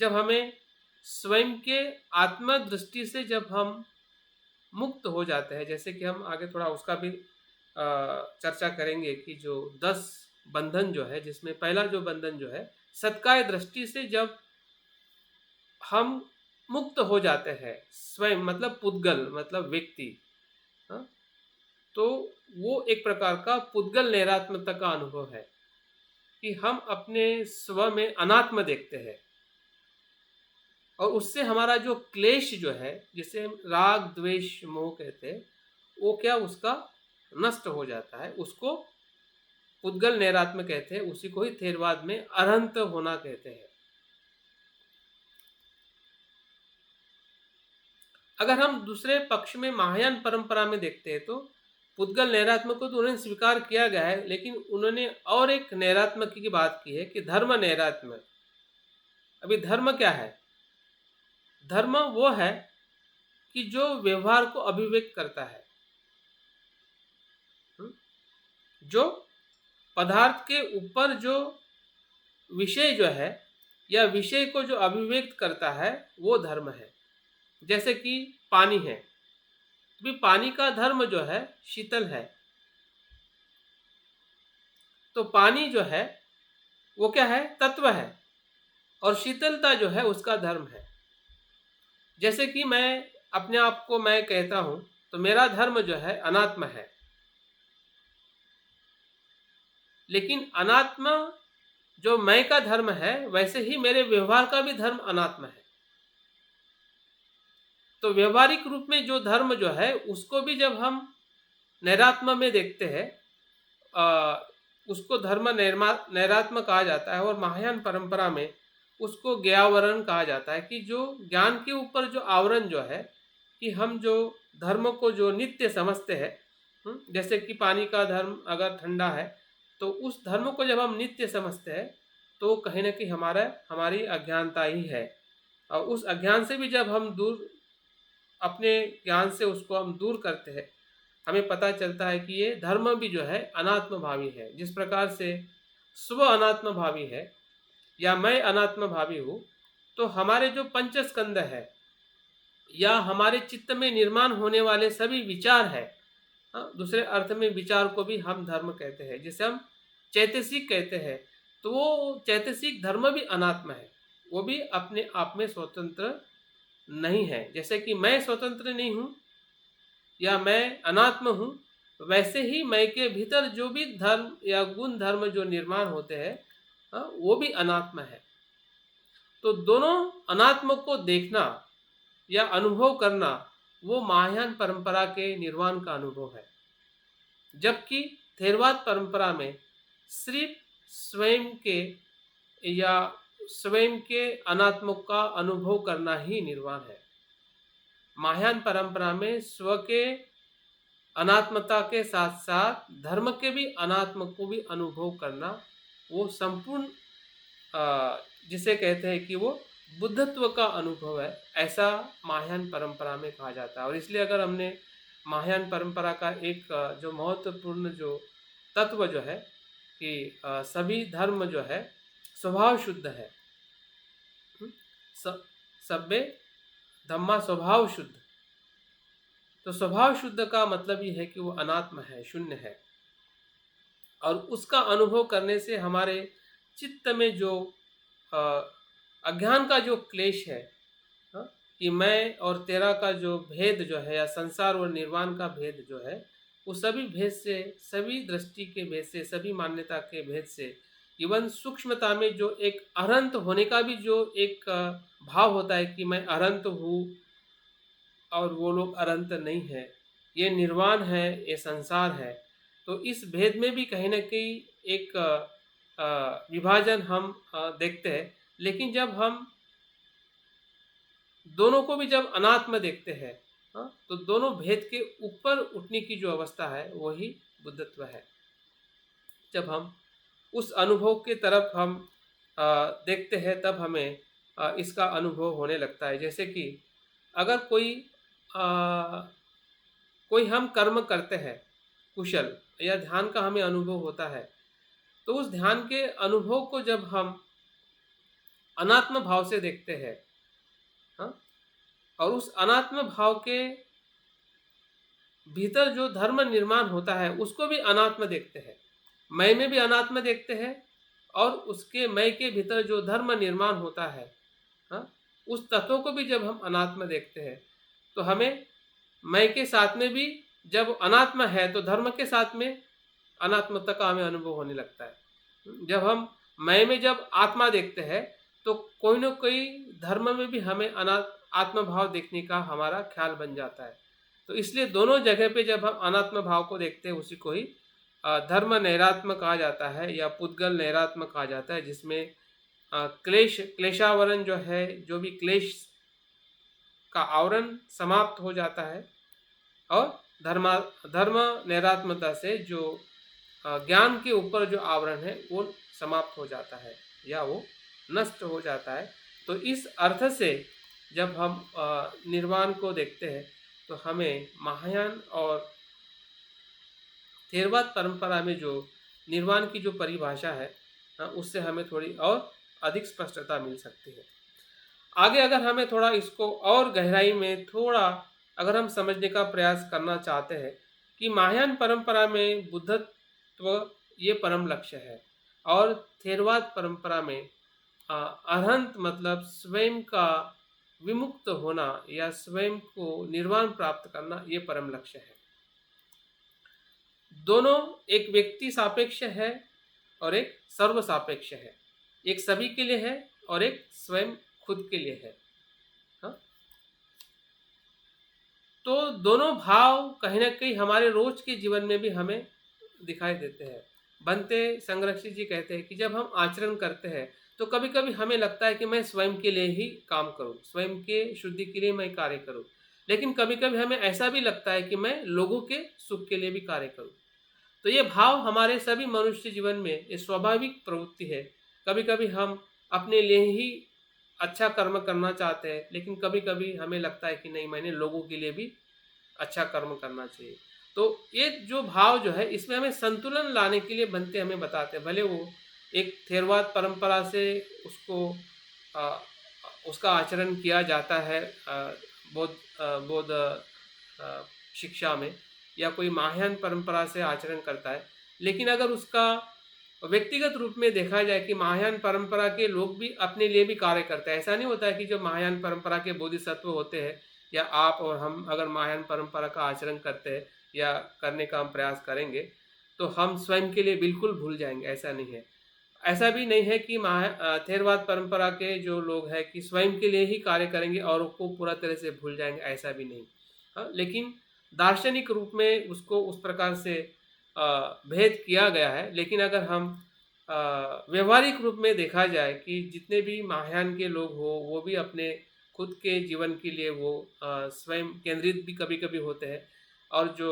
जब हमें स्वयं के आत्मदृष्टि से जब हम मुक्त हो जाते हैं, जैसे कि हम आगे थोड़ा उसका भी चर्चा करेंगे कि जो 10 बंधन जो है, जिसमें पहला जो बंधन जो है सत्काय दृष्टि से जब हम मुक्त हो जाते हैं, स्वयं मतलब पुद्गल मतलब व्यक्ति, तो वो एक प्रकार का पुद्गल नैरात्मता का अनुभव है कि हम अपने स्व में अनात्म देखते हैं, और उससे हमारा जो क्लेश जो है, जिसे हम राग द्वेष मोह कहते हैं, वो क्या उसका नष्ट हो जाता है। उसको पुद्गल नैरात्म कहते हैं। उसी को ही थेरवाद में अरहंत होना कहते हैं। अगर हम दूसरे पक्ष में महायान परंपरा में देखते हैं, तो पुद्गल नैरात्म को तो उन्होंने स्वीकार किया गया है, लेकिन उन्होंने और एक नैरात्म की बात की है कि धर्म नैरात्म। अभी धर्म क्या है? धर्म वो है कि जो व्यवहार को अभिव्यक्त करता है, जो पदार्थ के ऊपर जो विषय जो है या विषय को जो अभिव्यक्त करता है वो धर्म है। जैसे कि पानी है, भी पानी का धर्म जो है शीतल है, तो पानी जो है वो क्या है? तत्व है, और शीतलता जो है उसका धर्म है। जैसे कि मैं अपने आप को मैं कहता हूं, तो मेरा धर्म जो है अनात्म है, लेकिन अनात्म जो मैं का धर्म है, वैसे ही मेरे व्यवहार का भी धर्म अनात्म है। तो व्यवहारिक रूप में जो धर्म जो है उसको भी जब हम नैरात्म में देखते हैं, उसको धर्म नैरात्म कहा जाता है। और महायान परंपरा में उसको ज्ञावरण कहा जाता है कि जो ज्ञान के ऊपर जो आवरण जो है, कि हम जो धर्म को जो नित्य समझते हैं, जैसे कि पानी का धर्म अगर ठंडा है, तो उस धर्म को जब हम नित्य समझते हैं, तो कहीं ना कहीं हमारी अज्ञानता ही है। और उस अज्ञान से भी जब हम दूर, अपने ज्ञान से उसको हम दूर करते हैं, हमें पता चलता है कि ये धर्म भी जो है अनात्म भावी है। जिस प्रकार से स्व अनात्म भावी है या मैं अनात्म भावी हूँ, तो हमारे जो पंचस्कंद है या हमारे चित्त में निर्माण होने वाले सभी विचार है, दूसरे अर्थ में विचार को भी हम धर्म कहते हैं, जिसे हम चैतसिक कहते हैं। तो वो चैतसिक धर्म भी अनात्म है, वो भी अपने आप में स्वतंत्र नहीं है। जैसे कि मैं स्वतंत्र नहीं हूँ या मैं अनात्म हूँ, वैसे ही मैं के भीतर जो भी धर्म या गुण धर्म जो निर्माण होते हैं, वो भी अनात्म है। तो दोनों अनात्म को देखना या अनुभव करना, वो महायान परंपरा के निर्वाण का अनुभव है। जबकि थेरवाद परंपरा में सिर्फ स्वयं के अनात्म का अनुभव करना ही निर्वाण है। महायान परंपरा में स्व के अनात्मता के साथ साथ धर्म के भी अनात्म को भी अनुभव करना, वो संपूर्ण जिसे कहते हैं कि वो बुद्धत्व का अनुभव है, ऐसा महायान परंपरा में कहा जाता है। और इसलिए अगर हमने महायान परंपरा का एक जो महत्वपूर्ण जो तत्व जो है कि सभी धर्म जो है स्वभाव शुद्ध है, सभ्य धम्मा स्वभाव शुद्ध। तो स्वभाव शुद्ध का मतलब ये है कि वो अनात्म है, शून्य है, और उसका अनुभव करने से हमारे चित्त में जो अ, अज्ञान का जो क्लेश है, हाँ, कि मैं और तेरा का जो भेद जो है, या संसार और निर्वाण का भेद जो है, वो सभी भेद से, सभी दृष्टि के भेद से, सभी मान्यता के भेद से, इवन सूक्ष्मता में जो एक अनंत होने का भी जो एक भाव होता है कि मैं अनंत हूँ और वो लोग अनंत नहीं है, ये निर्वाण है, ये संसार है। तो इस भेद में भी कहीं ना कहीं एक विभाजन हम देखते हैं। लेकिन जब हम दोनों को भी जब अनात्म देखते हैं, हाँ, तो दोनों भेद के ऊपर उठने की जो अवस्था है वही बुद्धत्व है। जब हम उस अनुभव के तरफ हम देखते हैं, तब हमें इसका अनुभव होने लगता है। जैसे कि अगर कोई हम कर्म करते हैं कुशल, या ध्यान का हमें अनुभव होता है, तो उस ध्यान के अनुभव को जब हम अनात्म भाव से देखते हैं, हाँ, और उस अनात्म भाव के भीतर जो धर्म निर्माण होता है उसको भी अनात्म देखते हैं। मैं में भी अनात्म देखते हैं, और उसके मैं के भीतर जो धर्म निर्माण होता है, हाँ, उस तत्व को भी जब हम अनात्म देखते हैं, तो हमें मैं के साथ में भी जब अनात्म है, तो धर्म के साथ में अनात्मता का हमें अनुभव होने लगता है। जब हम मैं में जब आत्मा देखते हैं, तो कोई ना कोई धर्म में भी हमें आत्म भाव देखने का हमारा ख्याल बन जाता है। तो इसलिए दोनों जगह पे जब हम अनात्म भाव को देखते हैं, उसी को ही धर्म नैरात्म कहा जाता है, या पुद्गल नैरात्म कहा जाता है, जिसमें क्लेशावरण जो है, जो भी क्लेश का आवरण समाप्त हो जाता है, और धर्म नैरात्मता से जो ज्ञान के ऊपर जो आवरण है वो समाप्त हो जाता है, या वो नष्ट हो जाता है। तो इस अर्थ से जब हम निर्वाण को देखते हैं, तो हमें महायान और थेरवाद परंपरा में जो निर्वाण की जो परिभाषा है, उससे हमें थोड़ी और अधिक स्पष्टता मिल सकती है। आगे अगर हमें थोड़ा इसको और गहराई में थोड़ा अगर हम समझने का प्रयास करना चाहते हैं कि महायान परंपरा में बुद्धत्व ये परम लक्ष्य है, और थेरवाद परंपरा में अरहंत मतलब स्वयं का विमुक्त होना, या स्वयं को निर्वाण प्राप्त करना, ये परम लक्ष्य है। दोनों एक व्यक्ति सापेक्ष है और एक सर्व सापेक्ष है, एक सभी के लिए है और एक स्वयं खुद के लिए है। हाँ? तो दोनों भाव कहीं ना कहीं हमारे रोज के जीवन में भी हमें दिखाई देते हैं। बनते संरक्षित जी कहते हैं कि जब हम आचरण करते हैं, तो कभी कभी हमें लगता है कि मैं स्वयं के लिए ही काम करूं, स्वयं के शुद्धि के लिए मैं कार्य करूं, लेकिन कभी कभी हमें ऐसा भी लगता है कि मैं लोगों के सुख के लिए भी कार्य करूं। तो ये भाव हमारे सभी मनुष्य जीवन में ये स्वाभाविक प्रवृत्ति है। कभी कभी हम अपने लिए ही अच्छा कर्म करना चाहते हैं, लेकिन कभी कभी हमें लगता है कि नहीं, मैंने लोगों के लिए भी अच्छा कर्म करना चाहिए। तो ये जो भाव जो है, इसमें हमें संतुलन लाने के लिए बनते हमें बताते हैं। भले वो एक थेरवाद परंपरा से उसको आ, उसका आचरण किया जाता है बौद्ध शिक्षा में, या कोई महायान परंपरा से आचरण करता है, लेकिन अगर उसका व्यक्तिगत रूप में देखा जाए कि महायान परंपरा के लोग भी अपने लिए भी कार्य करते हैं। ऐसा नहीं होता है कि जो महायान परंपरा के बोधिसत्व होते हैं, या आप और हम अगर महायान परंपरा का आचरण करते हैं या करने का हम प्रयास करेंगे, तो हम स्वयं के लिए बिल्कुल भूल जाएंगे। ऐसा नहीं है। ऐसा भी नहीं है कि थेरवाद परंपरा के जो लोग हैं कि स्वयं के लिए ही कार्य करेंगे और उसको पूरा तरह से भूल जाएंगे, ऐसा भी नहीं। हाँ, लेकिन दार्शनिक रूप में उसको उस प्रकार से भेद किया गया है। लेकिन अगर हम व्यवहारिक रूप में देखा जाए कि जितने भी महायान के लोग हो, वो भी अपने खुद के जीवन के लिए वो स्वयं केंद्रित भी कभी कभी होते हैं, और जो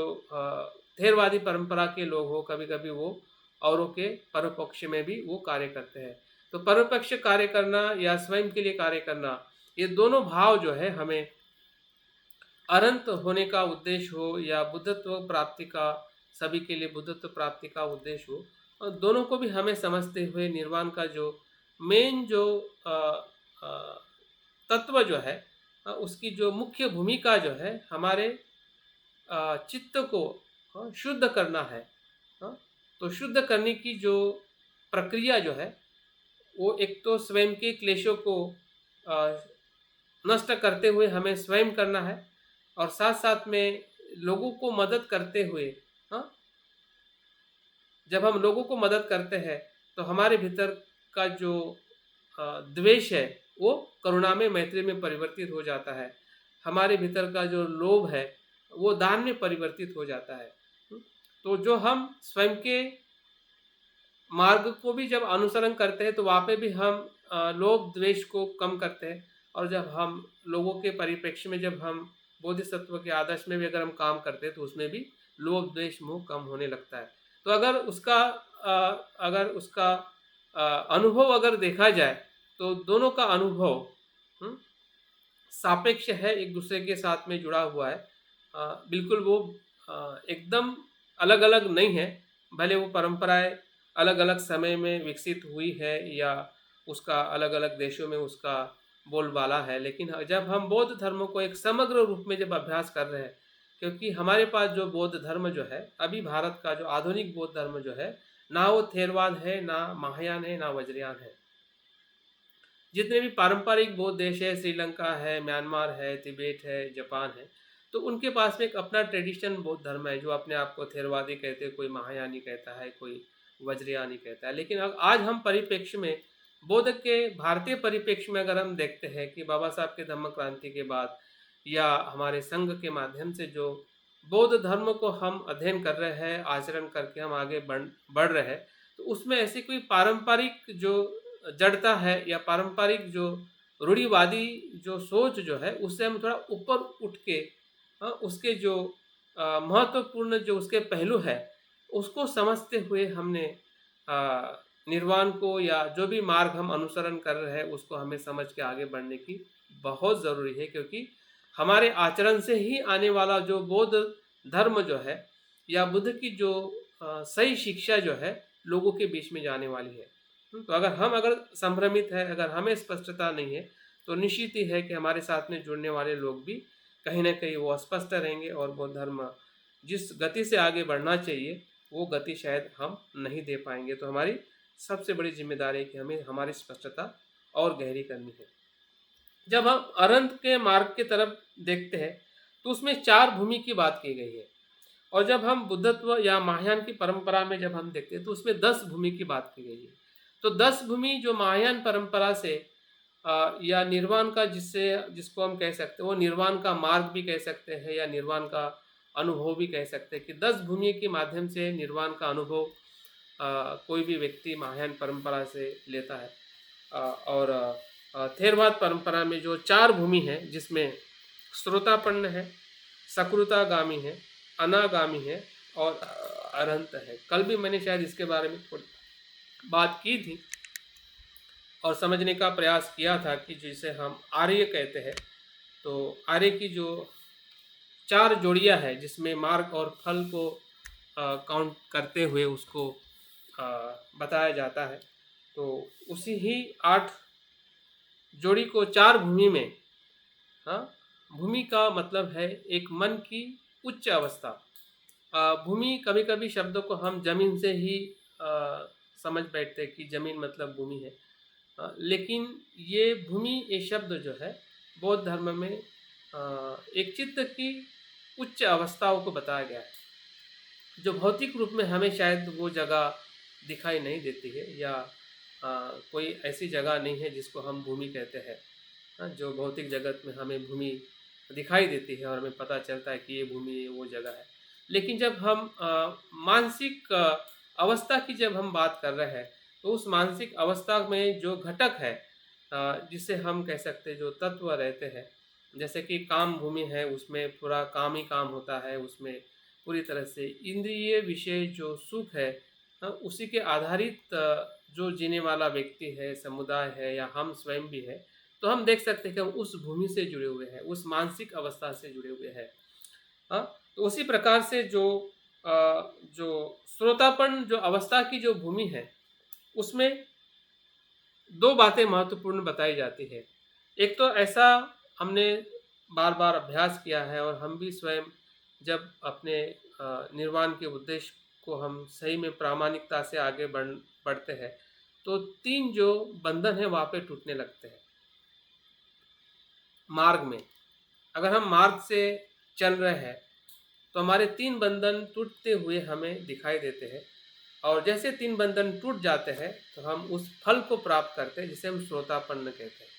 थेरवादी परंपरा के लोग हो, कभी कभी वो औरों के परोपक्ष में भी वो कार्य करते हैं। तो परोपक्ष कार्य करना या स्वयं के लिए कार्य करना, ये दोनों भाव जो है हमें अनंत होने का उद्देश्य हो, या बुद्धत्व प्राप्ति का, सभी के लिए बुद्धत्व प्राप्ति का उद्देश्य हो, और दोनों को भी हमें समझते हुए निर्वाण का जो मेन जो तत्व जो है, उसकी जो मुख्य भूमिका जो है हमारे चित्त को शुद्ध करना है। तो शुद्ध करने की जो प्रक्रिया जो है वो एक तो स्वयं के क्लेशों को नष्ट करते हुए हमें स्वयं करना है, और साथ साथ में लोगों को मदद करते हुए, हाँ, जब हम लोगों को मदद करते हैं तो हमारे भीतर का जो द्वेष है वो करुणा में, मैत्री में परिवर्तित हो जाता है। हमारे भीतर का जो लोभ है वो दान में परिवर्तित हो जाता है। तो जो हम स्वयं के मार्ग को भी जब अनुसरण करते हैं तो वहाँ पे भी हम लोभ द्वेष को कम करते हैं, और जब हम लोगों के परिप्रेक्ष्य में, जब हम बोधिसत्व के आदर्श में भी अगर हम काम करते हैं तो उसमें भी लोभ द्वेष मोह कम होने लगता है। तो अगर उसका अनुभव अगर देखा जाए तो दोनों का अनुभव सापेक्ष है, एक दूसरे के साथ में जुड़ा हुआ है। बिल्कुल वो एकदम अलग अलग नहीं है, भले वो परंपराएं अलग अलग समय में विकसित हुई है या उसका अलग अलग देशों में उसका बोलबाला है, लेकिन जब हम बौद्ध धर्म को एक समग्र रूप में जब अभ्यास कर रहे हैं, क्योंकि हमारे पास जो बौद्ध धर्म जो है अभी भारत का जो आधुनिक बौद्ध धर्म जो है, ना वो थेरवाद है, ना महायान है, ना वज्रयान है। जितने भी पारंपरिक बौद्ध देश है, श्रीलंका है, म्यांमार है, तिब्बत है, जापान है, तो उनके पास में एक अपना ट्रेडिशन बौद्ध धर्म है जो अपने आप को थेरवादी कहते हैं, कोई महायानी कहता है, कोई वज्रयानी कहता है। लेकिन आज हम परिप्रेक्ष्य में बौद्ध के भारतीय परिप्रेक्ष्य में अगर हम देखते हैं कि बाबा साहब के धम्म क्रांति के बाद या हमारे संघ के माध्यम से जो बौद्ध धर्म को हम अध्ययन कर रहे हैं, आचरण करके हम आगे बढ़ रहे हैं, तो उसमें ऐसी कोई पारंपरिक जो जड़ता है या पारंपरिक जो रूढ़िवादी जो सोच जो है उससे हम थोड़ा ऊपर उठ के उसके जो महत्वपूर्ण जो उसके पहलू है उसको समझते हुए हमने निर्वाण को या जो भी मार्ग हम अनुसरण कर रहे हैं उसको हमें समझ के आगे बढ़ने की बहुत ज़रूरी है, क्योंकि हमारे आचरण से ही आने वाला जो बौद्ध धर्म जो है या बुद्ध की जो सही शिक्षा जो है लोगों के बीच में जाने वाली है। तो अगर संभ्रमित है, अगर हमें स्पष्टता नहीं है, तो निश्चित ही है कि हमारे साथ में जुड़ने वाले लोग भी कहीं ना कहीं वो अस्पष्ट रहेंगे, और बौद्ध धर्म जिस गति से आगे बढ़ना चाहिए वो गति शायद हम नहीं दे पाएंगे। तो हमारी सबसे बड़ी जिम्मेदारी है कि हमें हमारी स्पष्टता और गहरी करनी है। जब हम अरहंत के मार्ग की तरफ देखते हैं तो उसमें 4 भूमि की बात की गई है, और जब हम बुद्धत्व या महायान की परंपरा में जब हम देखते हैं तो उसमें 10 भूमि की बात की गई है। तो 10 भूमि जो महायान परंपरा से या निर्वाण का जिसको हम कह सकते हैं, वो निर्वाण का मार्ग भी कह सकते हैं या निर्वाण का अनुभव भी कह सकते हैं कि 10 भूमि के माध्यम से निर्वाण का अनुभव कोई भी व्यक्ति महायान परंपरा से लेता है। और थेरवाद परंपरा में जो 4 भूमि है जिसमें श्रोतापन्न है, सकृतागामी है, अनागामी है और अरहंत है। कल भी मैंने शायद इसके बारे में थोड़ी बात की थी और समझने का प्रयास किया था कि जिसे हम आर्य कहते हैं, तो आर्य की जो 4 जोड़ियां है जिसमें मार्ग और फल को काउंट करते हुए उसको बताया जाता है, तो उसी ही 8 जोड़ी को 4 भूमि में, हाँ, भूमि का मतलब है एक मन की उच्च अवस्था। भूमि कभी कभी शब्दों को हम जमीन से ही समझ बैठते हैं कि जमीन मतलब भूमि है, लेकिन ये भूमि ये शब्द जो है बौद्ध धर्म में एक चित्त की उच्च अवस्थाओं को बताया गया है, जो भौतिक रूप में हमें शायद वो जगह दिखाई नहीं देती है, या कोई ऐसी जगह नहीं है जिसको हम भूमि कहते हैं, जो भौतिक जगत में हमें भूमि दिखाई देती है और हमें पता चलता है कि ये भूमि वो जगह है। लेकिन जब हम मानसिक अवस्था की जब हम बात कर रहे हैं तो उस मानसिक अवस्था में जो घटक है जिसे हम कह सकते हैं जो तत्व रहते हैं, जैसे कि काम भूमि है, उसमें पूरा काम ही काम होता है, उसमें पूरी तरह से इंद्रिय विषय जो सुख है उसी के आधारित जो जीने वाला व्यक्ति है, समुदाय है या हम स्वयं भी है, तो हम देख सकते हैं कि हम उस भूमि से जुड़े हुए हैं, उस मानसिक अवस्था से जुड़े हुए हैं। तो उसी प्रकार से जो श्रोतापन जो अवस्था की जो भूमि है उसमें 2 बातें महत्वपूर्ण बताई जाती है। एक तो ऐसा हमने बार बार अभ्यास किया है और हम भी स्वयं जब अपने निर्वाण के उद्देश्य को हम सही में प्रामाणिकता से आगे बढ़ते हैं तो 3 जो बंधन है वहाँ पे टूटने लगते हैं मार्ग में। अगर हम मार्ग से चल रहे हैं तो हमारे 3 बंधन टूटते हुए हमें दिखाई देते हैं और जैसे 3 बंधन टूट जाते हैं तो हम उस फल को प्राप्त करते हैं जिसे हम श्रोतापन्न कहते हैं।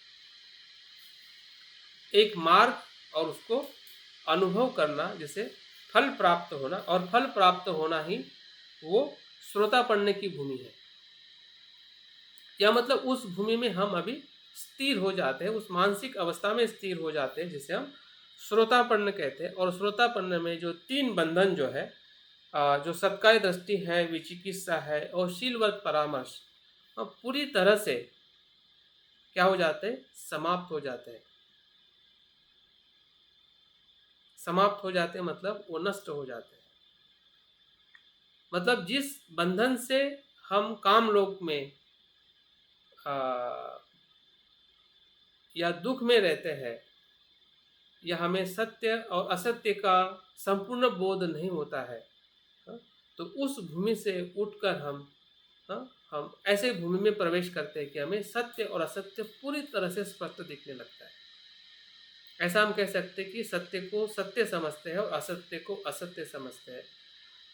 एक मार्ग और उसको अनुभव करना जिसे फल प्राप्त होना, और फल प्राप्त होना ही वो श्रोतापन्न की भूमि है। या मतलब उस भूमि में हम अभी स्थिर हो जाते हैं, उस मानसिक अवस्था में स्थिर हो जाते हैं जिसे हम श्रोतापन्न कहते हैं। और श्रोतापन्न में जो 3 बंधन जो है, जो सत्काय दृष्टि है, विचिकित्सा है और शीलवत परामर्श, पूरी तरह से क्या हो जाते हैं, समाप्त हो जाते हैं। समाप्त हो जाते हैं मतलब वो नष्ट हो जाते हैं। मतलब जिस बंधन से हम काम लोक में या दुख में रहते हैं, या हमें सत्य और असत्य का संपूर्ण बोध नहीं होता है, तो उस भूमि से उठकर हम ऐसे भूमि में प्रवेश करते हैं कि हमें सत्य और असत्य पूरी तरह से स्पष्ट दिखने लगता है। ऐसा हम कह सकते हैं कि सत्य को सत्य समझते हैं और असत्य को असत्य समझते हैं,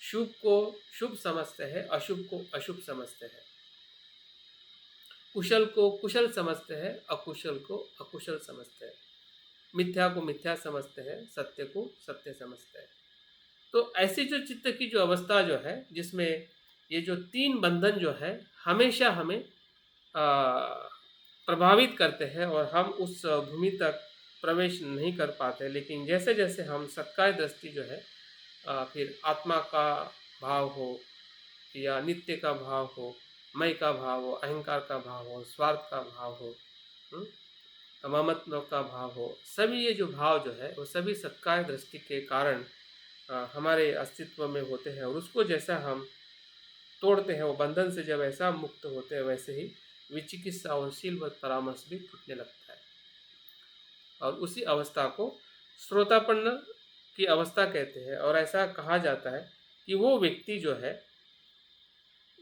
शुभ को शुभ समझते हैं, अशुभ को अशुभ समझते हैं, कुशल को कुशल समझते हैं, अकुशल को अकुशल समझते हैं, मिथ्या को मिथ्या समझते हैं, सत्य को सत्य समझते हैं। तो ऐसी जो चित्त की जो अवस्था जो है, जिसमें ये जो 3 बंधन जो है हमेशा हमें प्रभावित करते हैं और हम उस भूमि तक प्रवेश नहीं कर पाते। लेकिन जैसे जैसे हम सत्काय दृष्टि जो है, फिर आत्मा का भाव हो या नित्य का भाव हो, मैं का भाव हो, अहंकार का भाव हो, स्वार्थ का भाव हो, ममत्व का भाव हो, सभी ये जो भाव जो है वो सभी सत्काय दृष्टि के कारण हमारे अस्तित्व में होते हैं। और उसको जैसा हम तोड़ते हैं, वो बंधन से जब ऐसा मुक्त होते हैं, वैसे ही विचिकित्सा और शीलवत परामर्श भी टूटने लगता है। और उसी अवस्था को श्रोतापन्न की अवस्था कहते हैं। और ऐसा कहा जाता है कि वो व्यक्ति जो है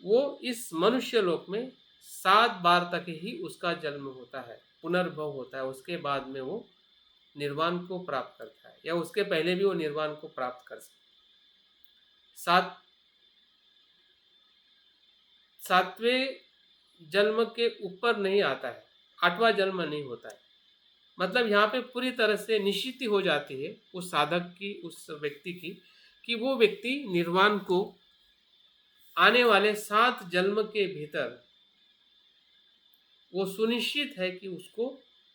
वो इस मनुष्य लोक में 7 बार तक ही उसका जन्म होता है, पुनर्भव होता है। उसके बाद में वो निर्वाण को प्राप्त करता है, या उसके पहले भी वो निर्वाण को प्राप्त कर सकता है। 7वें जन्म के ऊपर नहीं आता है, 8वां जन्म नहीं होता है। मतलब यहाँ पे पूरी तरह से निश्चित हो जाती है उस साधक की, उस व्यक्ति की, कि वो व्यक्ति निर्वाण को आने वाले 7 जन्म के भीतर वो सुनिश्चित है कि उसको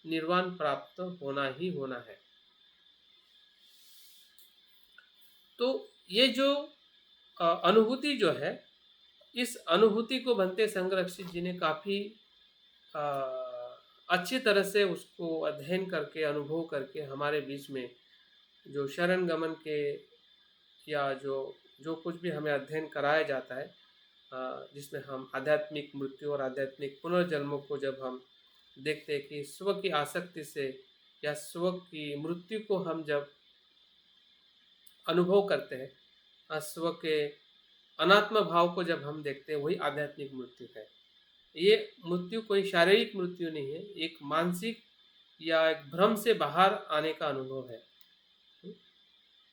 निर्वाण प्राप्त होना ही होना है। तो ये जो अनुभूति जो है, इस अनुभूति को भंते संरक्षित जी ने काफ़ी अच्छी तरह से उसको अध्ययन करके, अनुभव करके हमारे बीच में जो शरण गमन के या जो कुछ भी हमें अध्ययन कराया जाता है, जिसमें हम आध्यात्मिक मृत्यु और आध्यात्मिक पुनर्जन्मों को जब हम देखते हैं कि स्व की आसक्ति से या स्व की मृत्यु को हम जब अनुभव करते हैं, स्व के अनात्म भाव को जब हम देखते हैं, वही आध्यात्मिक मृत्यु है। ये मृत्यु कोई शारीरिक मृत्यु नहीं है, एक मानसिक या एक भ्रम से बाहर आने का अनुभव है।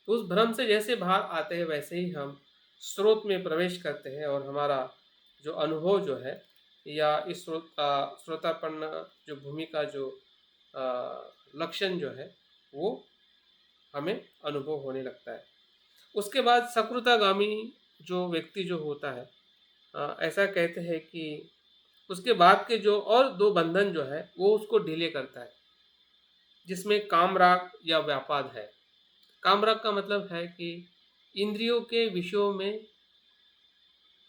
तो उस भ्रम से जैसे बाहर आते हैं वैसे ही हम स्रोत में प्रवेश करते हैं और हमारा जो अनुभव जो है, या इस श्रोतापन्न जो भूमि का जो लक्षण जो है, वो हमें अनुभव होने लगता है। उसके बाद सकृतागामी जो व्यक्ति जो होता है, ऐसा कहते हैं कि उसके बाद के जो और 2 बंधन जो है वो उसको ढीले करता है, जिसमें कामराग या व्यापाद है। कामराग का मतलब है कि इंद्रियों के विषयों में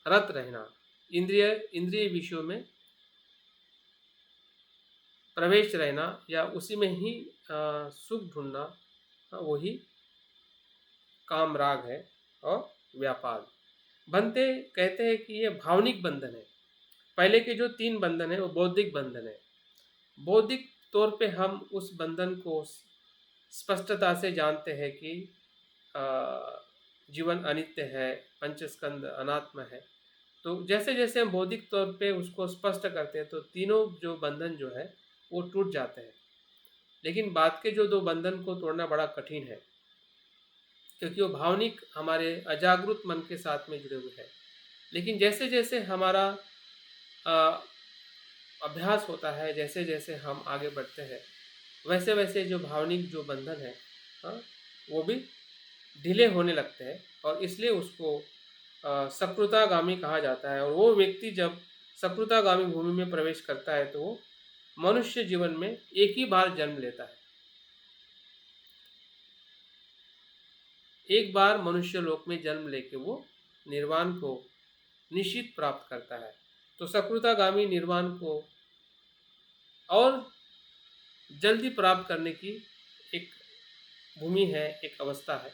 रत रहना, इंद्रिय विषयों में प्रवेश रहना, या उसी में ही सुख ढूंढना, वही कामराग है। और व्यापाद बनते कहते हैं कि ये भावनिक बंधन है। पहले के जो 3 बंधन है वो बौद्धिक बंधन है। बौद्धिक तौर पे हम उस बंधन को स्पष्टता से जानते हैं कि अ, जीवन अनित्य है, पंचस्कंद अनात्म है। तो जैसे-जैसे हम बौद्धिक तौर पे उसको स्पष्ट करते हैं, तो तीनों जो बंधन जो है, वो टूट जाते हैं। लेकिन बाद के जो 2 बंधन को तोड़ना बड़ा कठिन है, क्योंकि वो भावनिक हमारे अजागृत मन के साथ में जुड़े हुए हैं। लेकिन जैसे-जैसे हमारा अ, अभ्यास होता है, जैसे-जैसे हम आगे बढ़ते हैं, वैसे-वैसे जो भावनिक जो बंधन है, हाँ, वो भी ढीले होने लगते हैं और इसलिए उसको सकृतागामी कहा जाता है। और वो व्यक्ति जब सकृतागामी भूमि में प्रवेश करता है, तो वो मनुष्य जीवन में एक ही बार जन्म लेता है। एक बार मनुष्य लोक में जन्म लेके वो निर्वाण को निश्चित प्राप्त करता है। तो सकृतागामी निर्वाण को और जल्दी प्राप्त करने की एक भूमि है, एक अवस्था है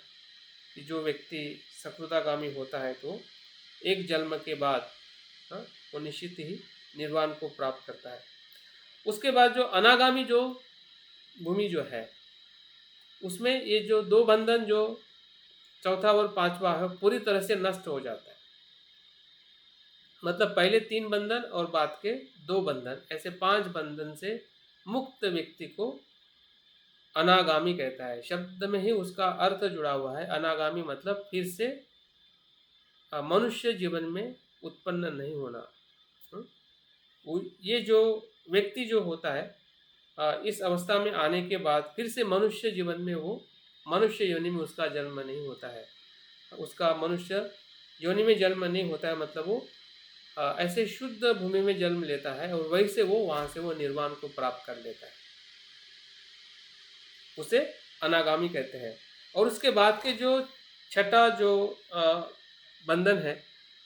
कि जो व्यक्ति सकृतागामी होता है, तो एक जन्म के बाद, हाँ, वो निश्चित ही निर्वाण को प्राप्त करता है। उसके बाद जो अनागामी जो भूमि जो है, उसमें ये जो 2 बंधन जो चौथा और पांचवा है, पूरी तरह से नष्ट हो जाता है। मतलब पहले 3 बंधन और बाद के 2 बंधन, ऐसे 5 बंधन से मुक्त व्यक्ति को अनागामी कहता है। शब्द में ही उसका अर्थ जुड़ा हुआ है। अनागामी मतलब फिर से मनुष्य जीवन में उत्पन्न नहीं होना। ये जो व्यक्ति जो होता है, इस अवस्था में आने के बाद फिर से मनुष्य जीवन में वो मनुष्य योनि में उसका जन्म नहीं होता है। उसका मनुष्य योनि में जन्म नहीं होता है, मतलब वो ऐसे शुद्ध भूमि में जन्म लेता है और वहीं से वो वहाँ से वो निर्वाण को प्राप्त कर लेता है। उसे अनागामी कहते हैं। और उसके बाद के जो छठा जो बंधन है,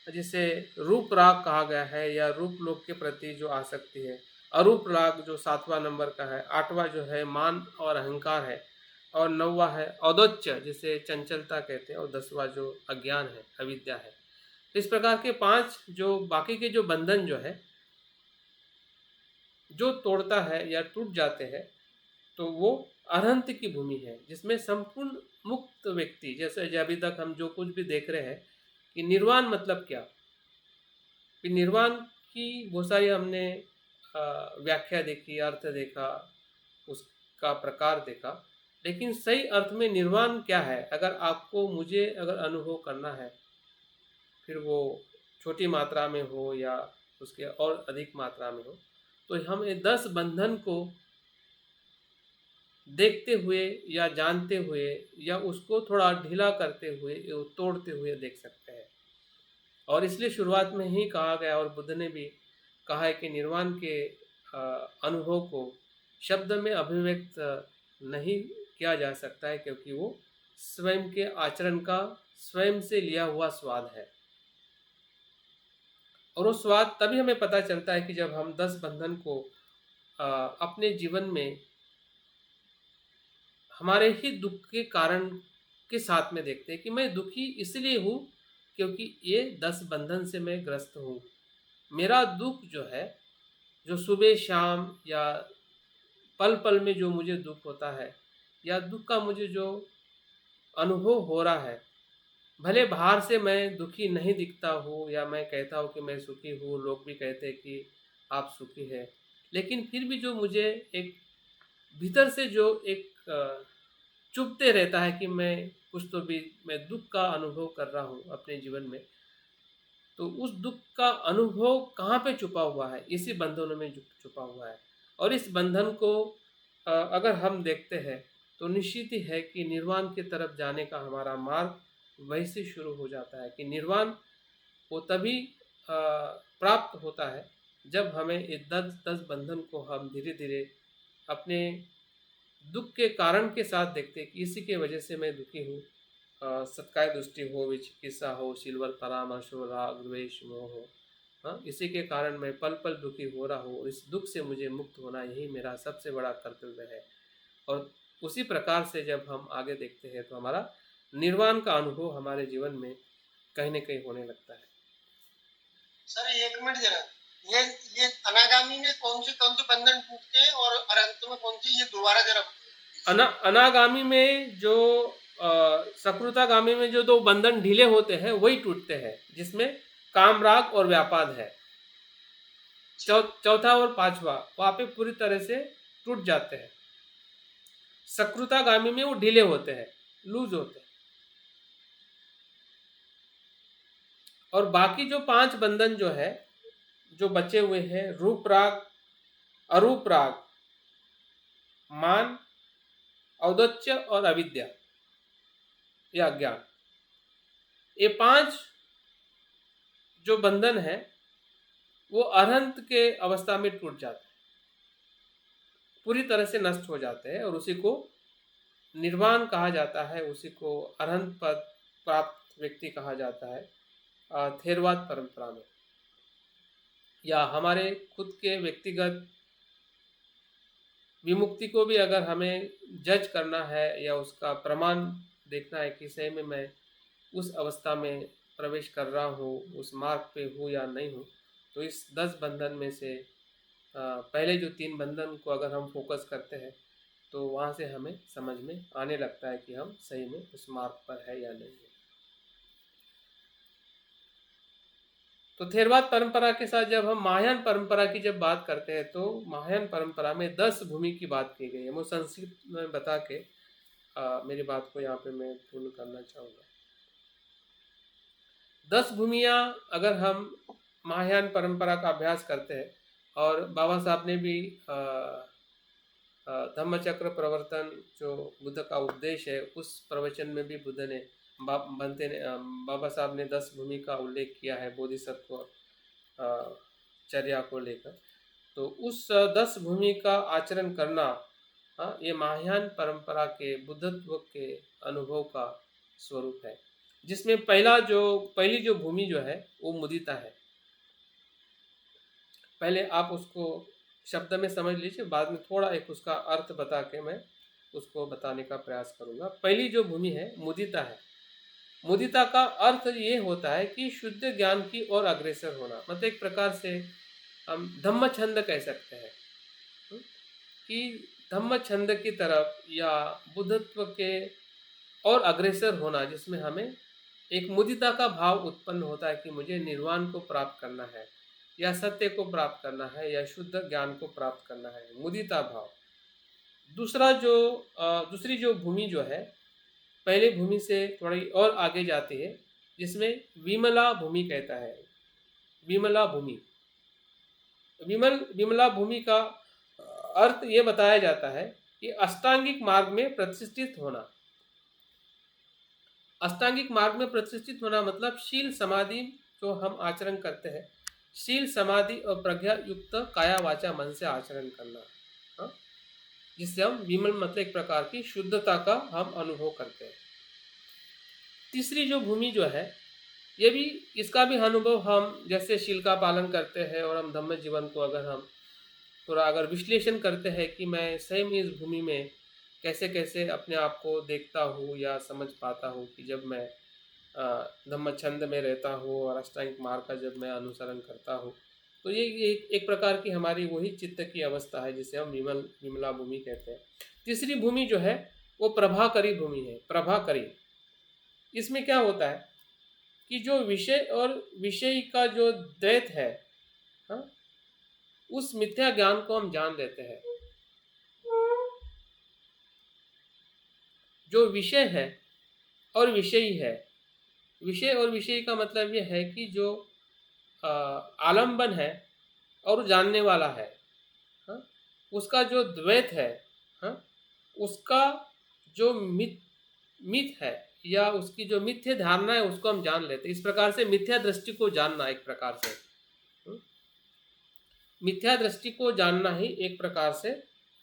जिसे रूप राग कहा गया है, या रूप लोक के प्रति जो आसक्ति है। अरूप राग जो 7वां नंबर का है। 8वां जो है मान और अहंकार है, और 9वां है औदोच्य, जिसे चंचलता कहते हैं, और 10वां जो अज्ञान है, अविद्या है। तो इस प्रकार के 5 जो बाकी के जो बंधन जो है, जो तोड़ता है या टूट जाते हैं, तो वो अनंत की भूमि है, जिसमें संपूर्ण मुक्त व्यक्ति, जैसे अभी तक हम जो कुछ भी देख रहे हैं कि निर्वाण मतलब क्या, कि निर्वाण की बहुत सारी हमने व्याख्या देखी, अर्थ देखा, उसका प्रकार देखा। लेकिन सही अर्थ में निर्वाण क्या है, अगर आपको मुझे अगर अनुभव करना है, फिर वो छोटी मात्रा में हो या उसके और अधिक मात्रा में हो, तो हम ये 10 बंधन को देखते हुए या जानते हुए या उसको थोड़ा ढीला करते हुए, तोड़ते हुए देख सकते हैं। और इसलिए शुरुआत में ही कहा गया, और बुद्ध ने भी कहा है कि निर्वाण के अनुभव को शब्द में अभिव्यक्त नहीं किया जा सकता है, क्योंकि वो स्वयं के आचरण का स्वयं से लिया हुआ स्वाद है। और वो स्वाद तभी हमें पता चलता है कि जब हम 10 बंधन को अपने जीवन में हमारे ही दुख के कारण के साथ में देखते हैं कि मैं दुखी इसलिए हूँ क्योंकि ये 10 बंधन से मैं ग्रस्त हूँ। मेरा दुख जो है, जो सुबह शाम या पल पल में जो मुझे दुख होता है, या दुख का मुझे जो अनुभव हो रहा है, भले बाहर से मैं दुखी नहीं दिखता हूँ या मैं कहता हूँ कि मैं सुखी हूँ, लोग भी कहते हैं कि आप सुखी हैं, लेकिन फिर भी जो मुझे एक भीतर से जो एक चुभते रहता है कि मैं कुछ तो भी मैं दुख का अनुभव कर रहा हूँ अपने जीवन में, तो उस दुख का अनुभव कहाँ पे छुपा हुआ है, इसी बंधनों में छुपा हुआ है। और इस बंधन को अगर हम देखते हैं, तो निश्चित ही है कि निर्वाण की तरफ जाने का हमारा मार्ग वैसे शुरू हो जाता है कि निर्वाण वो तभी प्राप्त होता है जब हमें ये 10 बंधन को हम धीरे धीरे अपने दुख के कारण के साथ देखते हैं कि इसी के वजह से मैं दुखी हूँ। सत्काय दृष्टि हो, विचिकित्सा हो, सिल्वर परामर्श हो, राग द्वेष मोह हो, हाँ, इसी के कारण मैं पल पल दुखी हो रहा हूँ। इस दुख से मुझे मुक्त होना, यही मेरा सबसे बड़ा कर्तव्य है। और उसी प्रकार से जब हम आगे देखते हैं, तो हमारा निर्वाण का अनुभव हमारे जीवन में कहीं न कहीं होने लगता है। सर एक मिनट जरा, ये अनागामी में कौन से बंधन टूटते हैं और अनंत में कौन से, ये दोबारा जरा। अनागामी में जो सकृतागामी में जो दो बंधन ढीले होते हैं वही टूटते हैं, जिसमें काम, राग और व्यापाद है। चौथा और पांचवा वहां पे पूरी तरह से टूट जाते हैं। सकृतागामी में वो ढीले होते हैं, लूज होते हैं। और बाकी जो 5 बंधन जो है, जो बचे हुए हैं, रूप राग, अरूप राग, मान, औदच्य और अविद्या या अज्ञान, ये 5 जो बंधन है वो अरहंत के अवस्था में टूट जाते हैं, पूरी तरह से नष्ट हो जाते हैं, और उसी को निर्वाण कहा जाता है, उसी को अरहंत पद प्राप्त व्यक्ति कहा जाता है थेरवाद परंपरा में। या हमारे खुद के व्यक्तिगत विमुक्ति को भी अगर हमें जज करना है या उसका प्रमाण देखना है कि सही में मैं उस अवस्था में प्रवेश कर रहा हूँ, उस मार्ग पे हूँ या नहीं हूँ, तो इस 10 बंधन में से पहले जो 3 बंधन को अगर हम फोकस करते हैं तो वहाँ से हमें समझ में आने लगता है कि हम सही में उस मार्ग पर है या नहीं है। तो थेरवाद परंपरा के साथ जब हम महायान परंपरा की जब बात करते हैं तो महायान परंपरा में 10 भूमि की बात की गई है। मैं संक्षिप्त में बता के मेरी बात को यहाँ पे मैं पूर्ण करना चाहूँगा। 10 भूमियाँ अगर हम महायान परंपरा का अभ्यास करते हैं, और बाबा साहब ने भी धम्मचक्र प्रवर्तन जो बुद्ध का उपदेश है उस प्रवचन में भी बुद्ध ने बाबा साहब ने 10 भूमि का उल्लेख किया है बोधिसत्व चर्या को लेकर। तो उस 10 भूमि का आचरण करना ये महायान परंपरा के बुद्धत्व के अनुभव का स्वरूप है, जिसमें पहली जो भूमि जो है वो मुदिता है। पहले आप उसको शब्द में समझ लीजिए, बाद में थोड़ा एक उसका अर्थ बता के मैं उसको बताने का प्रयास करूँगा। पहली जो भूमि है मुदिता है। मुदिता का अर्थ ये होता है कि शुद्ध ज्ञान की ओर अग्रसर होना, मतलब एक प्रकार से हम धम्म छंद कह सकते हैं कि धम्म छंद की तरफ या बुद्धत्व के और अग्रसर होना, जिसमें हमें एक मुदिता का भाव उत्पन्न होता है कि मुझे निर्वाण को प्राप्त करना है या सत्य को प्राप्त करना है या शुद्ध ज्ञान को प्राप्त करना है, मुदिता भाव। दूसरी जो भूमि जो है पहले भूमि से थोड़ी और आगे जाती है, जिसमें विमला भूमि कहता है। विमला भूमि विमला भूमि का अर्थ ये बताया जाता है कि अष्टांगिक मार्ग में प्रतिष्ठित होना। अष्टांगिक मार्ग में प्रतिष्ठित होना मतलब शील समाधि जो हम आचरण करते हैं, शील समाधि और प्रज्ञा युक्त काया वाचा मन से आचरण करना, जिससे हम विमल मतलब एक प्रकार की शुद्धता का हम अनुभव करते हैं। तीसरी जो भूमि जो है ये भी, इसका भी अनुभव हम जैसे शील का पालन करते हैं और हम धम्म जीवन को अगर हम थोड़ा अगर विश्लेषण करते हैं कि मैं सही में इस भूमि में कैसे कैसे अपने आप को देखता हूँ या समझ पाता हूँ कि जब मैं धम्म छंद में रहता हूँ और अष्टांगिक मार्ग का जब मैं अनुसरण करता हूँ, तो ये एक प्रकार की हमारी वही चित्त की अवस्था है जिसे हम विमला भूमि कहते हैं। तीसरी भूमि जो है वो प्रभाकरी भूमि है। प्रभाकरी, इसमें क्या होता है कि जो विषय और विषय का जो द्वैत है, उस मिथ्या ज्ञान को हम जान लेते हैं। जो विषय है और विषयी है, विषय और विषयी का मतलब ये है कि जो आलंबन है और जानने वाला है, उसका जो द्वैत है, उसका जो मिथ है या उसकी जो मिथ्या धारणा है उसको हम जान लेते हैं। इस प्रकार से मिथ्या दृष्टि को जानना एक प्रकार से, मिथ्या दृष्टि को जानना ही एक प्रकार से